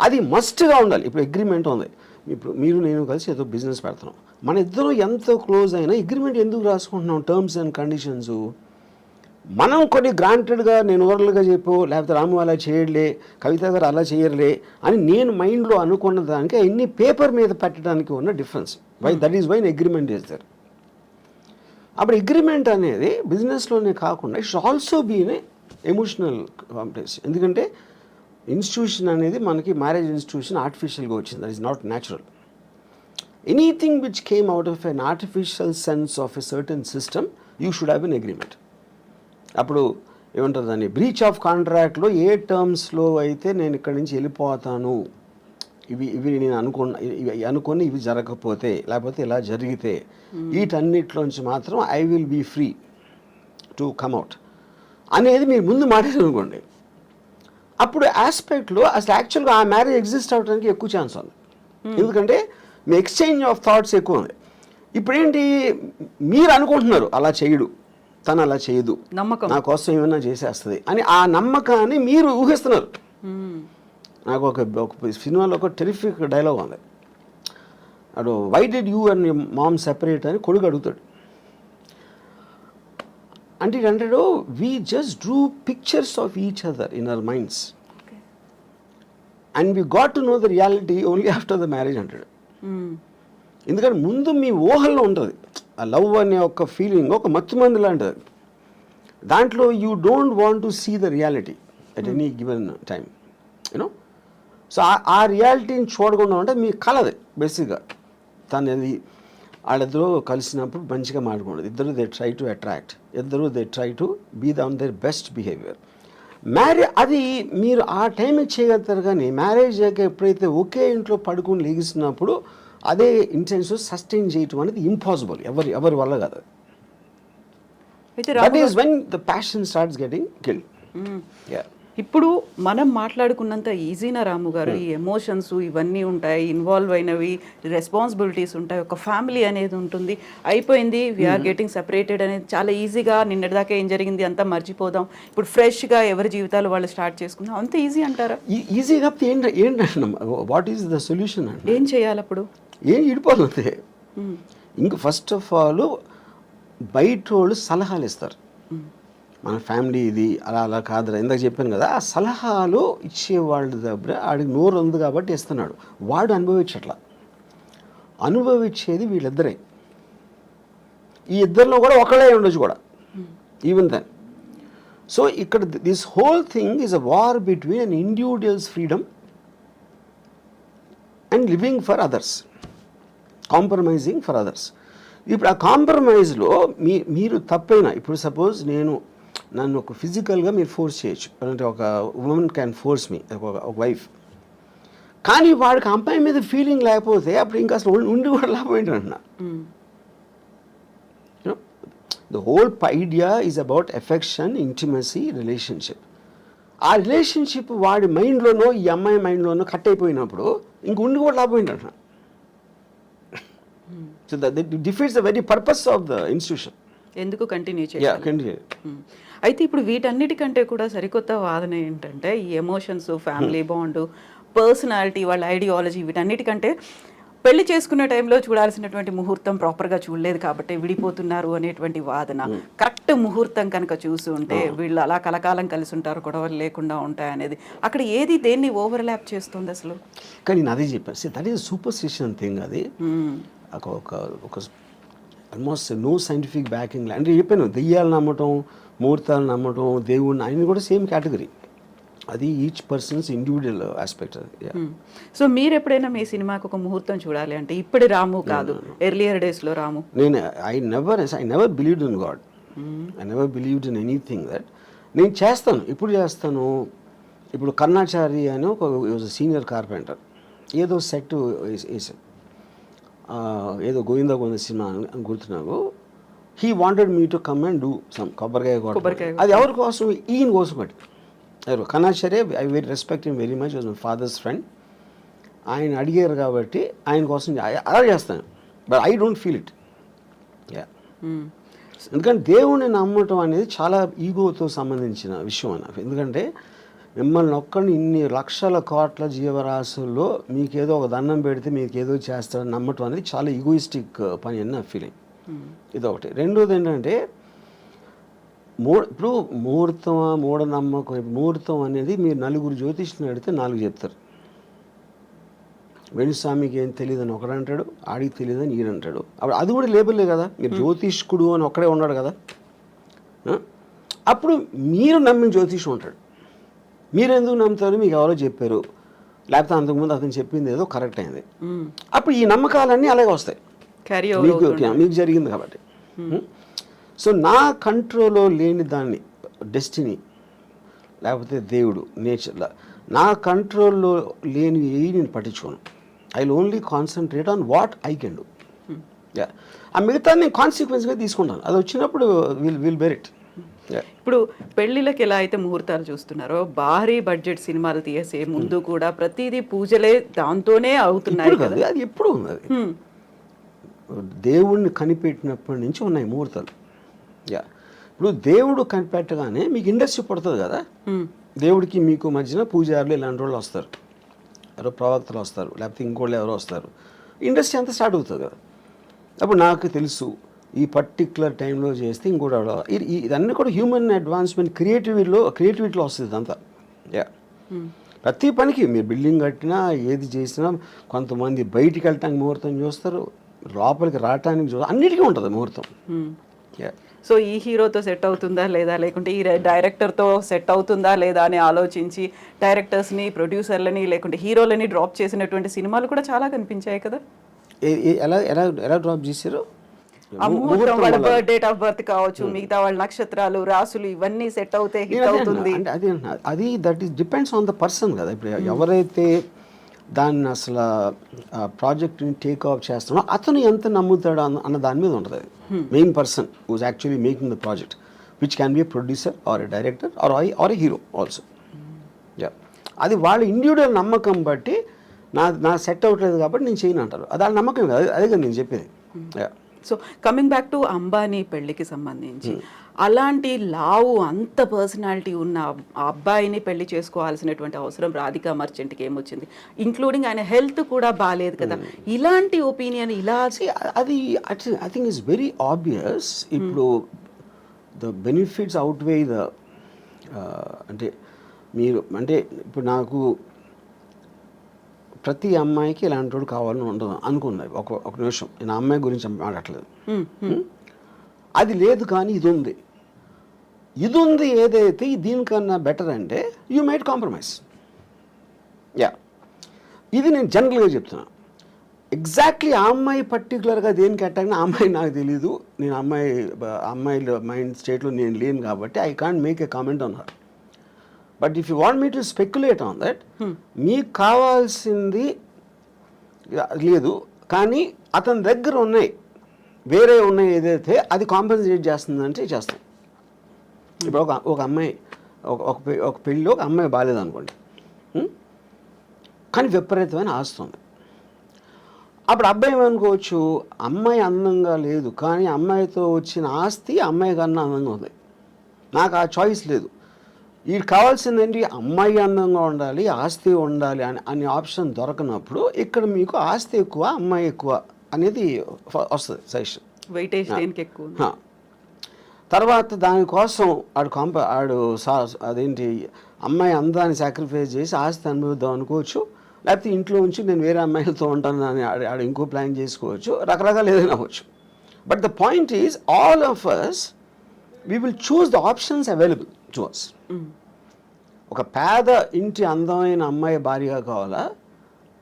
Speaker 2: అది మస్ట్గా ఉండాలి. ఇప్పుడు అగ్రిమెంట్ ఉంది, ఇప్పుడు మీరు నేను కలిసి ఏదో బిజినెస్ పెడుతున్నాం, మన ఇద్దరు ఎంతో క్లోజ్ అయినా అగ్రిమెంట్ ఎందుకు రాసుకుంటున్నాం? టర్మ్స్ అండ్ కండిషన్స్ మనం కొన్ని గ్రాంటెడ్గా నేను ఓరల్గా చెప్పు, లేకపోతే రాము అలా చేయడలే, కవిత గారు అలా చేయర్లే అని నేను మైండ్లో అనుకున్న దానికి అన్ని పేపర్ మీద పెట్టడానికి ఉన్న difference. That is why agreement is there. అప్పుడు అగ్రిమెంట్ అనేది బిజినెస్లోనే కాకుండా it's also been a emotional complex. ఎందుకంటే ఇన్స్టిట్యూషన్ అనేది మనకి మ్యారేజ్ ఇన్స్టిట్యూషన్ ఆర్టిఫిషియల్గా వచ్చింది, that is not natural. Anything which came out of an artificial sense of a certain system you should have an agreement. అప్పుడు ఏమంటారు దాన్ని, బ్రీచ్ ఆఫ్ కాంట్రాక్ట్లో ఏ టర్మ్స్లో అయితే నేను ఇక్కడి నుంచి వెళ్ళిపోతాను, ఇవి నేను అనుకుని ఇవి జరగకపోతే లేకపోతే ఇలా జరిగితే వీటన్నిటిలోంచి మాత్రం I will be free to come out అనేది మీరు ముందు మాట్లాడారనుకోండి, అప్పుడు ఆస్పెక్ట్లో అసలు యాక్చువల్గా ఆ మ్యారేజ్ ఎగ్జిస్ట్ అవ్వడానికి ఎక్కువ ఛాన్స్ ఉంది. ఎందుకంటే మీ ఎక్స్చేంజ్ ఆఫ్ థాట్స్ ఎక్కువ ఉంది. ఇప్పుడేంటి, మీరు అనుకుంటున్నారు అలా చేయడు, తను అలా చేయదు, నా కోసం ఏమైనా చేసేస్తుంది అని ఆ నమ్మకాన్ని మీరు ఊహిస్తున్నారు. నాకు ఒక సినిమాలో ఒక టెరిఫిక్ డైలాగ్ ఉంది, అడు why did you and mom separate అని కొడుకు అడుగుతాడు. అంటే అంటాడు, we just drew pictures of each other in our minds and we got to know the reality only after the marriage అంటాడు. ఎందుకంటే ముందు మీ ఊహల్లో ఉంటుంది ఆ లవ్ అనే ఒక ఫీలింగ్, ఒక మత్తుమంది లాంటిది. దాంట్లో you don't want to see the reality at any given time, you know. So ఆ రియాలిటీని చూడకుండా ఉంటే మీ కలది బేసిక్గా. తనది వాళ్ళిద్దరూ కలిసినప్పుడు మంచిగా మాట్లాడుకోండి, ఇద్దరు దే ట్రై టు అట్రాక్ట్, ఇద్దరు they try to be on their best behaviour. అది మీరు ఆ టైంకి చేయగలుగుతారు. కానీ మ్యారేజ్ అయ్యాక ఎప్పుడైతే ఒకే ఇంట్లో పడుకుని లెగిస్తున్నప్పుడు అదే ఇంటెన్షన్ సస్టైన్ చేయటం అనేది ఇంపాసిబుల్, ఎవరి వల్ల కాదు. That is when the passion starts getting killed.
Speaker 1: ఇప్పుడు మనం మాట్లాడుకున్నంత ఈజీనా రాము గారు, ఈ ఎమోషన్స్ ఇవన్నీ ఉంటాయి, ఇన్వాల్వ్ అయినవి, రెస్పాన్సిబిలిటీస్ ఉంటాయి, ఒక ఫ్యామిలీ అనేది ఉంటుంది, అయిపోయింది వీఆర్ గెటింగ్ సెపరేటెడ్ అనేది చాలా ఈజీగా, నిన్నటిదాకా ఏం జరిగింది అంతా మర్చిపోదాం, ఇప్పుడు ఫ్రెష్గా ఎవరి జీవితాలు వాళ్ళు స్టార్ట్ చేసుకుందాం, అంత ఈజీ అంటారా?
Speaker 2: ఈజీ కాకపోతే ఏంటంటే వాట్ ఈస్ ద సొల్యూషన్ అంటే
Speaker 1: ఏం చేయాలి అప్పుడు?
Speaker 2: ఏం ఇడిపోతుంది. ఇంక ఫస్ట్ ఆఫ్ ఆల్ బయట వాళ్ళు సలహాలు ఇస్తారు, మన ఫ్యామిలీ ఇది అలా అలా కాదురా, ఇందాక చెప్పాను కదా, ఆ సలహాలు ఇచ్చేవాళ్ళ దగ్గర ఆడికి నోరు ఉంది కాబట్టి ఇస్తున్నాడు, వాడు అనుభవించట్లా, అనుభవించేది వీళ్ళిద్దరే, ఈ ఇద్దరిలో కూడా ఒకళ్ళే ఉండొచ్చు కూడా, ఈవెన్ దెన్. సో ఇక్కడ this whole thing is a war between an individuals freedom and living for others, compromising for others. ఇప్పుడు ఆ కాంప్రమైజ్లో మీరు తప్పైనా, ఇప్పుడు సపోజ్ నన్ను ఒక ఫిజికల్గా మీరు ఫోర్స్ చేయొచ్చు, అంటే ఒక ఉమెన్ క్యాన్ ఫోర్స్ మీ, ఒక వైఫ్, కానీ వాడికి అమ్మాయి మీద ఫీలింగ్ లేకపోతే అప్పుడు ఇంకా అసలు ఉండి కూడా లాభం ఏంటంటున్నా. The whole idea is about affection, intimacy, relationship. ఆ రిలేషన్షిప్ వాడి మైండ్లోనో ఈ అమ్మాయి మైండ్లోనో కట్ అయిపోయినప్పుడు ఇంక ఉండి కూడా లాభం ఏంటంటున్నా. So that defeats the very purpose of the institution.
Speaker 1: ఎందుకు కంటిన్యూ చేయాలి? అయితే ఇప్పుడు వీటన్నిటికంటే కూడా సరికొత్త వాదన ఏంటంటే, ఈ ఎమోషన్స్, ఫ్యామిలీ బాండ్, పర్సనాలిటీ, వాళ్ళ ఐడియాలజీ, వీటన్నిటికంటే పెళ్లి చేసుకునే టైంలో చూడాల్సినటువంటి ముహూర్తం ప్రాపర్గా చూడలేదు కాబట్టి విడిపోతున్నారు అనేటువంటి వాదన. కరెక్ట్ ముహూర్తం కనుక చూసి ఉంటే వీళ్ళు అలా కలకాలం కలిసి ఉంటారు, గొడవలు లేకుండా ఉంటాయి అనేది, అక్కడ ఏది దేన్ని ఓవర్లాప్ చేస్తుంది అసలు?
Speaker 2: కానీ నేను అదే చెప్పాను, దట్ ఈస్ సూపర్స్టిషన్ థింగ్. అది ఒక ఆల్మోస్ట్ నో సైంటిఫిక్ బ్యాకింగ్. అంటే చెప్పాను, దెయ్యాలు నమ్మటం, ముహూర్తాలు నమ్మటం, దేవుడిని, ఆయన కూడా సేమ్ కేటగిరీ. అది ఈచ్ పర్సన్స్ ఇండివిజువల్ ఆస్పెక్ట్. అది.
Speaker 1: సో మీరు ఎప్పుడైనా మీ సినిమాకి ఒక ముహూర్తం చూడాలి అంటే ఇప్పుడు రాము కాదు, ఎర్లియర్ డేస్లో రాము?
Speaker 2: నేను I never believed in God, I never believed in anything that. నేను చేస్తాను, ఇప్పుడు చేస్తాను. ఇప్పుడు కర్ణాచారి అని ఒక సీనియర్ కార్పెంటర్ ఏదో సెట్ వేసాను, ఏదో గోవిందా సినిమా అని గుర్తున్నావు. He wanted me to come and do some కొబ్బరికాయ. అది ఎవరి కోసం? ఈయన కోసం బట్టి. ఎవరు? Karnacharya. I very respect him very much, was my father's friend. ఆయన అడిగారు కాబట్టి ఆయన కోసం అలా చేస్తాను, but I don't feel it. Yeah, ఎందుకంటే దేవుణ్ణి నమ్మటం అనేది చాలా ఈగోతో సంబంధించిన విషయం అన్న. ఎందుకంటే మిమ్మల్ని ఒక్కడిని ఇన్ని లక్షల కోట్ల జీవరాశుల్లో మీకేదో ఒక దండం పెడితే మీకు ఏదో చేస్తారని నమ్మటం అనేది చాలా ఈగోయిస్టిక్ పని అని నా ఫీలింగ్. ఇదొకటి. రెండోది ఏంటంటే ఇప్పుడు ముహూర్తమా మూఢనమ్మకం. ముహూర్తం అనేది మీరు నలుగురు జ్యోతిష్ని అడిగితే 4 చెప్తారు. వేణుస్వామికి ఏం తెలియదని ఒకడు అంటాడు, ఆడికి తెలియదని ఈయన అంటాడు. అప్పుడు అది కూడా లేబుల్లే కదా, మీరు జ్యోతిష్కుడు అని ఒక్కడే ఉన్నాడు కదా. అప్పుడు మీరు నమ్మిన జ్యోతిషం ఉంటాడు, మీరు ఎందుకు నమ్ముతారు? మీకు ఎవరో చెప్పారు, లేకపోతే అంతకుముందు అతను చెప్పింది ఏదో కరెక్ట్ అయింది. అప్పుడు ఈ నమ్మకాలన్నీ అలాగే వస్తాయి, మీకు జరిగింది కాబట్టి. సో నా కంట్రోల్లో లేని దాన్ని, డెస్టినీ లేకపోతే దేవుడు, నేచర్, నా కంట్రోల్లో లేని నేను పట్టించుకోను. I will only concentrate on what I can do. ఆ మిగతా నేను కాన్సిక్వెన్స్గా తీసుకుంటాను, అది వచ్చినప్పుడు విల్ బెర్ ఇట్.
Speaker 1: ఇప్పుడు పెళ్లిళ్ళకి ఎలా అయితే ముహూర్తాలు చూస్తున్నారో, భారీ బడ్జెట్ సినిమాలు తీసే ముందు కూడా ప్రతిదీ పూజలే దాంతోనే అవుతున్నాయి కదా.
Speaker 2: అది ఎప్పుడు ఉంది, అది దేవుణ్ణి కనిపెట్టినప్పటి నుంచి ఉన్నాయి ముహూర్తాలు. ఇప్పుడు దేవుడు కనిపెట్టగానే మీకు ఇండస్ట్రీ పడుతుంది కదా. దేవుడికి మీకు మధ్యన పూజారులు ఇలాంటి వాళ్ళు వస్తారు, ఎవరో ప్రవక్తలు వస్తారు, లేకపోతే ఇంకోళ్ళు ఎవరో వస్తారు, ఇండస్ట్రీ అంతా స్టార్ట్ అవుతుంది కదా. అప్పుడు నాకు తెలుసు ఈ పర్టిక్యులర్ టైంలో చేస్తే ఇంకోటి ఇదన్నీ కూడా హ్యూమన్ అడ్వాన్స్మెంట్, క్రియేటివిటీలో వస్తుంది ఇదంతా. ప్రతి పనికి మీరు బిల్డింగ్ కట్టినా ఏది చేసినా కొంతమంది బయటికి వెళ్ళటానికి ముహూర్తం చూస్తారు, లోపలికి రావటానికి చూస్తారు, అన్నిటికీ ఉంటుంది ముహూర్తం.
Speaker 1: సో ఈ హీరోతో సెట్ అవుతుందా లేదా, లేకుంటే ఈ డైరెక్టర్తో సెట్ అవుతుందా లేదా అని ఆలోచించి డైరెక్టర్స్ని, ప్రొడ్యూసర్లని, లేకుంటే హీరోలని డ్రాప్ చేసినటువంటి సినిమాలు కూడా చాలా కనిపించాయి కదా.
Speaker 2: ఎలా డ్రాప్ చేశారు?
Speaker 1: వాళ్ళ డేట్ ఆఫ్ బర్త్ కావచ్చు, మిగతా వాళ్ళ నక్షత్రాలు, రాసులు, ఇవన్నీ సెట్ అవుతే హిట్ అవుతుంది.
Speaker 2: అది that is depends on the person కదా. ఇప్పుడు ఎవరైతే దాన్ని అసలు ప్రాజెక్ట్ని టేక్ ఆఫ్ చేస్తున్నాడో అతను ఎంత నమ్ముతాడు అన్న దాని మీద ఉంటుంది. అది main person who's actually making the project, which can be a producer or a director or a hero also. అది వాళ్ళ ఇండివిజువల్ నమ్మకం బట్టి నా సెట్ అవ్వట్లేదు కాబట్టి నేను చేయను అంటారు. అది వాళ్ళ నమ్మకం కాదు, అదే కదా నేను చెప్పేది.
Speaker 1: So coming back to Ambani పెళ్లికి సంబంధించి అలాంటి లావు అంత పర్సనాలిటీ ఉన్న ఆ అబ్బాయిని పెళ్లి చేసుకోవాల్సినటువంటి అవసరం రాధికా మర్చెంట్కి ఏమొచ్చింది? ఇంక్లూడింగ్ ఆయన హెల్త్ కూడా బాగాలేదు కదా, ఇలాంటి ఒపీనియన్ ఇలా
Speaker 2: అది I think it's very obvious. ఇప్పుడు ద బెనిఫిట్స్ అవుట్వే ద అంటే మీరు అంటే ఇప్పుడు నాకు ప్రతి అమ్మాయికి ఇలాంటి వాడు కావాలని ఉండదు అనుకున్నది. ఒక నిమిషం, నేను అమ్మాయి గురించి మాట్లాడట్లేదు. అది లేదు కానీ ఇది ఉంది ఏదైతే దీనికన్నా బెటర్ అంటే యూ మైట్ కాంప్రమైజ్. ఇది నేను జనరల్గా చెప్తున్నా. ఎగ్జాక్ట్లీ ఆ అమ్మాయి పర్టికులర్గా దేనికి అటాక్ ఆ అమ్మాయి నాకు తెలీదు. నేను అమ్మాయిల మైండ్ స్టేట్లో నేను లేను కాబట్టి I can't make a comment on her. But if you want me to speculate on that, మీకు కావాల్సింది లేదు కానీ అతని దగ్గర వేరే ఉన్నాయి ఏదైతే అది కాంపెన్సేట్ చేస్తుందంటే చేస్తాం. ఇప్పుడు ఒక అమ్మాయి ఒక పెళ్ళిలో ఒక అమ్మాయి బాగాలేదు అనుకోండి, కానీ విపరీతమైన ఆస్తుంది. అప్పుడు అబ్బాయి ఏమనుకోవచ్చు, అమ్మాయి అందంగా లేదు కానీ అమ్మాయితో వచ్చిన ఆస్తి అమ్మాయి కన్నా అందంగా ఉంది, నాకు ఆ చాయిస్ లేదు. వీడికి కావాల్సిందేంటి, అమ్మాయి అందంగా ఉండాలి ఆస్తి ఉండాలి అనే ఆప్షన్ దొరకనప్పుడు ఇక్కడ మీకు ఆస్తి ఎక్కువ అమ్మాయి ఎక్కువ అనేది వస్తుంది సజెషన్.
Speaker 1: వెయిటేజ్ దేనికి ఎక్కువ.
Speaker 2: తర్వాత దానికోసం ఆడు అదేంటి అమ్మాయి అందాన్ని సాక్రిఫైస్ చేసి ఆస్తి అనుభవిద్దాం అనుకోవచ్చు, లేకపోతే ఇంట్లో ఉంచి నేను వేరే అమ్మాయిలతో ఉంటాను అని ఆడు ఇంకో ప్లాన్ చేసుకోవచ్చు, రకరకాలు ఏదైనా అవ్వచ్చు. But the point is all of us we will choose the options available to us. ఒక పేద ఇంటి అందమైన అమ్మాయి భార్యగా కావాలా,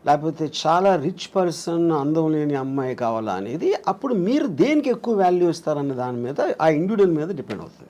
Speaker 2: లేకపోతే చాలా రిచ్ పర్సన్ అందం లేని అమ్మాయి కావాలా అనేది అప్పుడు మీరు దేనికి ఎక్కువ వాల్యూ ఇస్తారన్న దాని మీద ఆ ఇండివిజువల్ మీద డిపెండ్ అవుతుంది.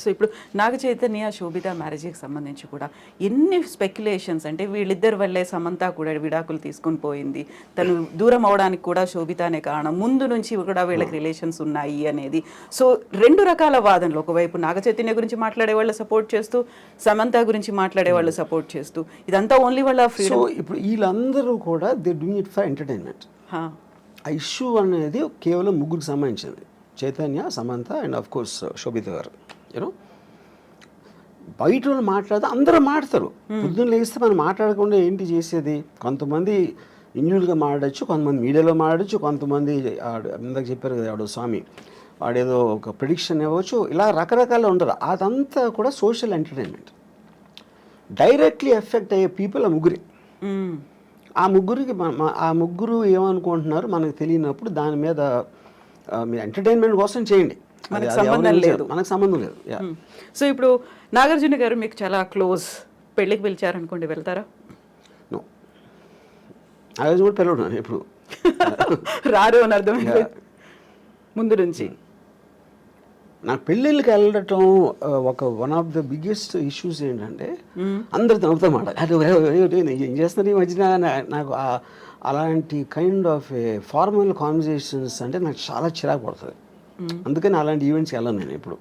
Speaker 1: సో ఇప్పుడు నాగ చైతన్య శోభిత మ్యారేజ్కి సంబంధించి కూడా ఎన్ని స్పెక్యులేషన్స్, అంటే వీళ్ళిద్దరి వల్లే సమంత కూడా విడాకులు తీసుకుని పోయింది, తను దూరం అవడానికి కూడా శోభితనే కారణం, ముందు నుంచి కూడా వీళ్ళకి రిలేషన్స్ ఉన్నాయి అనేది. సో రెండు రకాల వాదనలు, ఒకవైపు నాగ చైతన్య గురించి మాట్లాడే వాళ్ళు సపోర్ట్ చేస్తూ, సమంత గురించి మాట్లాడే వాళ్ళు సపోర్ట్ చేస్తూ, ఇదంతా ఓన్లీ వాళ్ళ
Speaker 2: సో ఇప్పుడు వీళ్ళందరూ కూడా they doing it for entertainment. ఆ ఇష్యూ అనేది కేవలం ముగ్గురికి సంబంధించింది, Chaitanya, Samantha and of course Sobhita garu. You know బయట వాళ్ళు మాట్లాడితే అందరూ మాట్లాడతారు, పొద్దున్న లేస్తే మనం మాట్లాడకుండా ఏంటి చేసేది. కొంతమంది ఇండివిజువల్గా మాట్లాడచ్చు, కొంతమంది మీడియాలో మాట్లాడచ్చు, కొంతమంది ఇందాక చెప్పారు కదా ఆడు స్వామి వాడేదో ఒక ప్రిడిక్షన్ ఇవ్వచ్చు, ఇలా రకరకాలు ఉండరు. అదంతా కూడా సోషల్ ఎంటర్టైన్మెంట్. డైరెక్ట్లీ ఎఫెక్ట్ అయ్యే పీపుల్ ఆ ముగ్గురు ఏమనుకుంటున్నారు మనకు తెలియనప్పుడు దాని మీద మీరు ఎంటర్టైన్మెంట్ కోసం చేయండి, మనకు సంబంధం లేదు.
Speaker 1: సో ఇప్పుడు నాగార్జున గారు మీకు చాలా క్లోజ్, పెళ్ళికి పిలిచారనుకోండి వెళ్తారా?
Speaker 2: నో, నాగార్జున కూడా పిలవడు ఇప్పుడు
Speaker 1: రారు అని అర్థమైంది ముందు నుంచి.
Speaker 2: నాకు పెళ్ళిళ్ళకి వెళ్ళటం one of the biggest issues ఏంటంటే అందరితో నవ్వుతా మాట ఏం చేస్తున్నారు ఈ మధ్యన. నాకు అలాంటి కైండ్ ఆఫ్ ఫార్మల్ కాన్వర్సేషన్స్ అంటే నాకు చాలా చిరాకు పడుతుంది. అందుకని అలాంటి ఈవెంట్స్కి వెళ్ళను నేను ఎప్పుడు.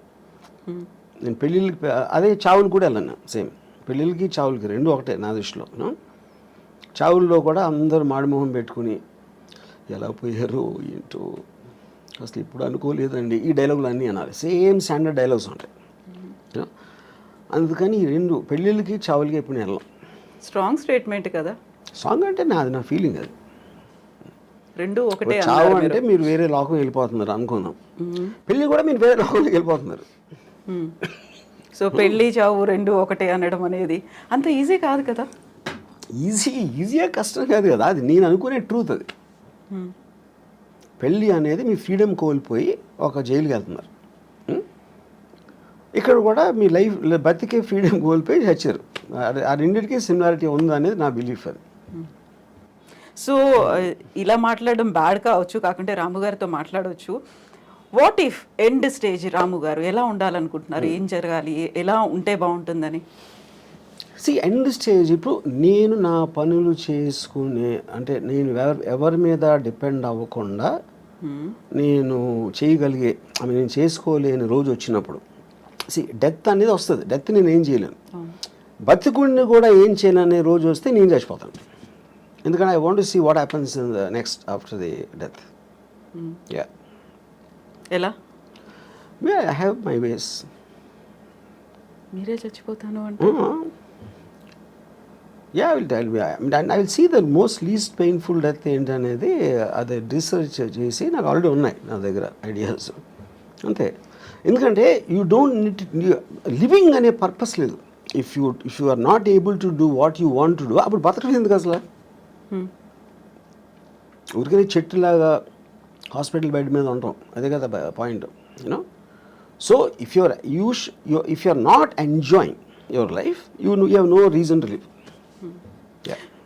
Speaker 2: నేను పెళ్ళిళ్ళకి అదే చావులు కూడా వెళ్ళను, సేమ్ పెళ్ళిళ్ళకి చావులకి రెండు ఒకటే నా దృష్టిలో. చావుల్లో కూడా అందరూ మాడిమోహం పెట్టుకుని ఎలా పోయారు ఏంటో అసలు ఇప్పుడు అనుకోలేదండి ఈ డైలాగులు అన్నీ అనాలి, సేమ్ స్టాండర్డ్ డైలాగ్స్ ఉంటాయి. అందుకని ఈ రెండు పెళ్ళిళ్ళకి చావులకి ఎప్పుడు వెళ్ళాం.
Speaker 1: స్ట్రాంగ్ స్టేట్మెంట్ కదా.
Speaker 2: సాంగ్ అంటే నా ఫీలింగ్ అది.
Speaker 1: రెండు ఒకటే.
Speaker 2: చావు అంటే మీరు వేరే లోకం వెళ్ళిపోతున్నారు అనుకున్నాం, పెళ్ళి కూడా మీరు వేరే లోకంలోకి వెళ్ళిపోతున్నారు.
Speaker 1: సో పెళ్ళి చావు రెండు ఒకటే అనడం అనేది అంత ఈజీ కాదు కదా.
Speaker 2: ఈజీగా కష్టం కాదు కదా, అది నేను అనుకునే ట్రూత్. అది పెళ్ళి అనేది మీ ఫ్రీడమ్ కోల్పోయి ఒక జైలుకి వెళ్తున్నారు, ఇక్కడ కూడా మీ లైఫ్ బతికే ఫ్రీడమ్ కోల్పోయి చచ్చారు. ఆ రెండింటికి సిమిలారిటీ ఉంది అనేది నా బిలీఫ్. అది
Speaker 1: సో ఇలా మాట్లాడడం బ్యాడ్ కావచ్చు, కాకుంటే రాము గారితో మాట్లాడవచ్చు. What if end stage Ramu garu ఎలా ఉండాలనుకుంటున్నారు, ఏం జరగాలి, ఎలా ఉంటే బాగుంటుందని?
Speaker 2: ఎండ్ స్టేజ్ ఇప్పుడు నేను నా పనులు చేసుకునే అంటే నేను ఎవరి మీద డిపెండ్ అవ్వకుండా నేను చేయగలిగే నేను చేసుకోలేని రోజు వచ్చినప్పుడు డెత్ అనేది వస్తుంది. డెత్ నేను ఏం చేయలేను. బతికుడిని కూడా ఏం చేయననే రోజు వస్తే నేను చచ్చిపోతాను. ఎందుకంటే I want to see what happens in the next after the death. Yeah,
Speaker 1: ఎలా
Speaker 2: ఐ హ్యావ్ మై వేస్.
Speaker 1: మీరే చచ్చిపోతాను అంటే
Speaker 2: yeah, I will see the most least painful death ఏంటనేది అది రీసెర్చ్ చేసి నాకు ఆల్రెడీ ఉన్నాయి నా దగ్గర ఐడియాస్. అంతే. ఎందుకంటే యూ డోంట్ నీడ్ లివింగ్ అనే పర్పస్ లేదు. If you are not able to do what you want to do, అప్పుడు బతకడం ఎందుకు అసలు? ఊరికనే చెట్టులాగా హాస్పిటల్ బెడ్ మీద ఉంటాం, అదే కదా point, you know. So if you are not enjoying your life, you have no reason to live.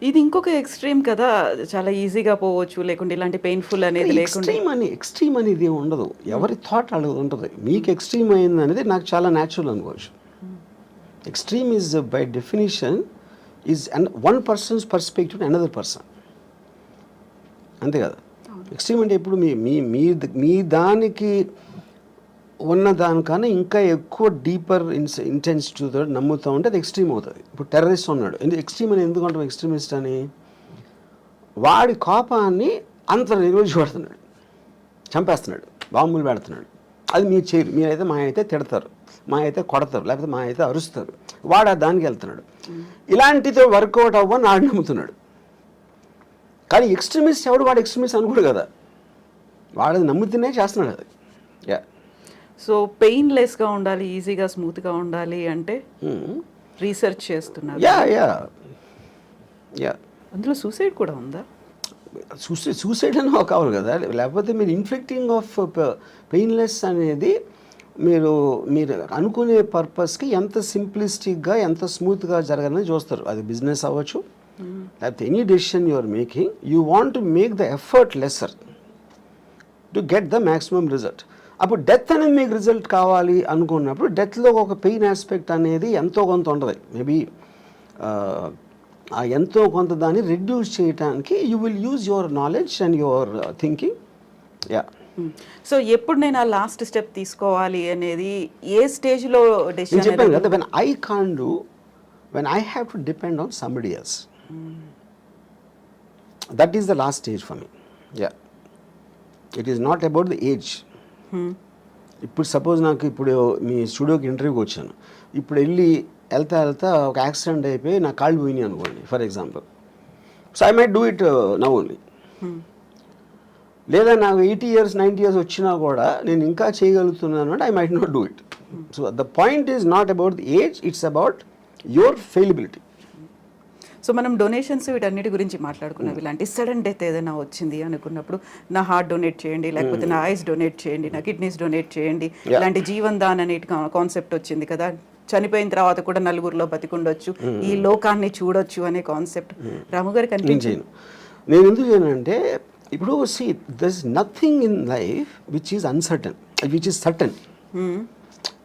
Speaker 1: ఇది ఇంకొక ఎక్స్ట్రీమ్ కదా, చాలా ఈజీగా పోవచ్చు, లేకుంటే ఇలాంటి పెయిన్ఫుల్ అనేది లేకుండా.
Speaker 2: ఎక్స్ట్రీమ్ అనేది ఉండదు, ఎవరి థాట్ అలా ఉంటుంది. మీకు ఎక్స్ట్రీమ్ అయింది అనేది నాకు చాలా న్యాచురల్ అనుకోవచ్చు. Extreme is by definition is one persons perspective another person, అంతే కదా. ఎక్స్ట్రీమ్ అంటే ఇప్పుడు మీ దానికి ఉన్న దానికన్నా ఇంకా ఎక్కువ డీపర్ ఇంటెన్సిటీతో నమ్ముతూ ఉంటే అది ఎక్స్ట్రీమ్ అవుతుంది. ఇప్పుడు టెర్రరిస్ట్ ఉన్నాడు, ఎక్స్ట్రీమ్ అని ఎందుకు అంటాం ఎక్స్ట్రీమిస్ట్ అని? వాడి కోపాన్ని అంత నిర్వహించబడుతున్నాడు, చంపేస్తున్నాడు, బాంబులు పెడుతున్నాడు. అది మీరు చేయరు. మీరైతే మా అయితే తిడతారు, మా అయితే కొడతారు, లేకపోతే మా అయితే అరుస్తారు. వాడు దానికి వెళ్తున్నాడు. ఇలాంటితో వర్కౌట్ అవ్వని ఆడు నమ్ముతున్నాడు. కానీ ఎక్స్ట్రీమిస్ట్ ఎవడు? వాడు ఎక్స్ట్రీమిస్ట్ అనుకోడు కదా, వాడు నమ్ముతూనే చేస్తున్నాడు అది. యా.
Speaker 1: సో పెయిన్లెస్గా ఉండాలి, ఈజీగా స్మూత్గా ఉండాలి అంటే రీసెర్చ్ చేస్తున్నారు.
Speaker 2: Yeah yeah yeah.
Speaker 1: అందులో సూసైడ్ కూడా ఉందా?
Speaker 2: సూసైడ్ అని కావాలి కదా, లేకపోతే మీరు ఇన్ఫ్లిక్టింగ్ ఆఫ్ పెయిన్లెస్ అనేది మీరు అనుకునే పర్పస్కి ఎంత సింప్లిస్టిక్గా ఎంత స్మూత్గా జరగాలని చూస్తారు. అది బిజినెస్ అవ్వచ్చు, లేకపోతే any decision you are making, you want to make the effort lesser to get the maximum result. అప్పుడు డెత్ అనేది మీకు రిజల్ట్ కావాలి అనుకున్నప్పుడు డెత్లో ఒక పెయిన్ ఆస్పెక్ట్ అనేది ఎంతో కొంత ఉంటుంది. మేబీ ఆ ఎంతో కొంత దాన్ని రెడ్యూస్ చేయడానికి you will use your knowledge and your thinking. Yeah.
Speaker 1: So ఎప్పుడు నేను ఆ లాస్ట్ స్టెప్ తీసుకోవాలి అనేది ఏ స్టేజ్లో
Speaker 2: నేను చెప్పాను కదా, when I can do, when I have to depend on somebody else, that is the last stage for me. Yeah, it is not about the age. ఇప్పుడు సపోజ్ నాకు ఇప్పుడు మీ స్టూడియోకి ఇంటర్వ్యూకి వచ్చాను, ఇప్పుడు వెళ్తా ఒక యాక్సిడెంట్ అయిపోయి నా కాళ్ళు పోయినాయి అనుకోండి for example. So I might do it now only. లేదా నాకు 80 years 90 years వచ్చినా కూడా నేను ఇంకా చేయగలుగుతున్నాను అంటే I might not do it. So the point is not about the age, it's about your failability.
Speaker 1: So మనం డొనేషన్స్ వీటన్నిటి గురించి మాట్లాడుకున్నాం. ఇలాంటి సడన్ డెత్ ఏదైనా వచ్చింది అనుకున్నప్పుడు నా హార్ట్ డొనేట్ చేయండి, లేకపోతే నా ఐస్ డొనేట్ చేయండి, నా కిడ్నీస్ డొనేట్ చేయండి, ఇలాంటి జీవన్ దాన్ అనే కాన్సెప్ట్ వచ్చింది కదా. చనిపోయిన తర్వాత కూడా నలుగురిలో బతికుండొచ్చు, ఈ లోకాన్ని చూడొచ్చు అనే కాన్సెప్ట్ రాము గారికి అనిపించింది.
Speaker 2: నేను ఎందుకు చేయనంటే ఇప్పుడు see there is nothing in life which is uncertain, which is certain.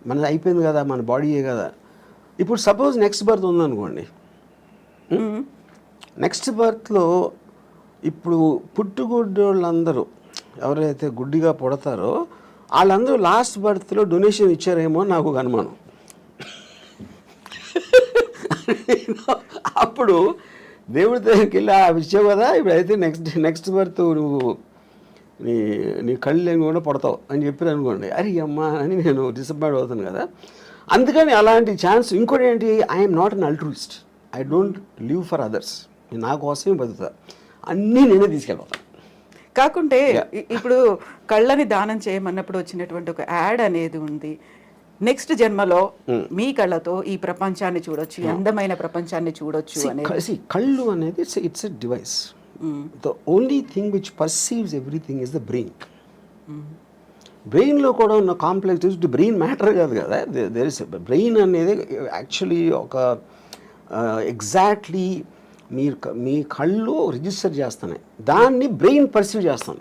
Speaker 2: మనది అయిపోయింది కదా, మన బాడీయే కదా. ఇప్పుడు సపోజ్ నెక్స్ట్ బర్త్ ఉందనుకోండి, నెక్స్ట్ బర్త్లో ఇప్పుడు పుట్టుగుడ్డోళ్ళందరూ ఎవరైతే గుడ్డిగా పుడతారో వాళ్ళందరూ లాస్ట్ బర్త్లో డొనేషన్ ఇచ్చారేమో నాకు ఒక అనుమానం. అప్పుడు దేవుడి దగ్గరికి వెళ్ళి ఇచ్చావు కదా, ఇప్పుడైతే నెక్స్ట్ బర్త్ నువ్వు నీ కళ్ళు లేని కూడా పడతావు అని చెప్పారు అనుకోండి, అరే అమ్మా అని నేను డిసప్పాయింట్ అవుతాను కదా. అందుకని అలాంటి ఛాన్స్. ఇంకోటి ఏంటి, I'm not an అల్ట్రూయిస్ట్, I don't live for others. నేను నా కోసమే బతుకుతా, అన్నీ నేనే తీసుకెళ్ళిపోతాను.
Speaker 1: కాకుంటే ఇప్పుడు కళ్ళని దానం చేయమన్నప్పుడు వచ్చినటువంటి ఒక యాడ్ అనేది ఉంది, నెక్స్ట్ జన్మలో మీ కళ్ళతో ఈ ప్రపంచాన్ని చూడొచ్చు, అందమైన ప్రపంచాన్ని చూడొచ్చు అనేది.
Speaker 2: కళ్ళు అనేది it's a device. The only thing which perceives everything is the brain. బ్రెయిన్లో కూడా ఉన్న కాంప్లెక్స్ బ్రెయిన్ మ్యాటర్ కాదు కదా, దేర్ ఇస్ బ్రెయిన్ అనేది యాక్చువల్లీ ఒక ఎగ్జాక్ట్లీ మీ కళ్ళు రిజిస్టర్ చేస్తున్నాయి, దాన్ని బ్రెయిన్ పర్సీవ్ చేస్తుంది.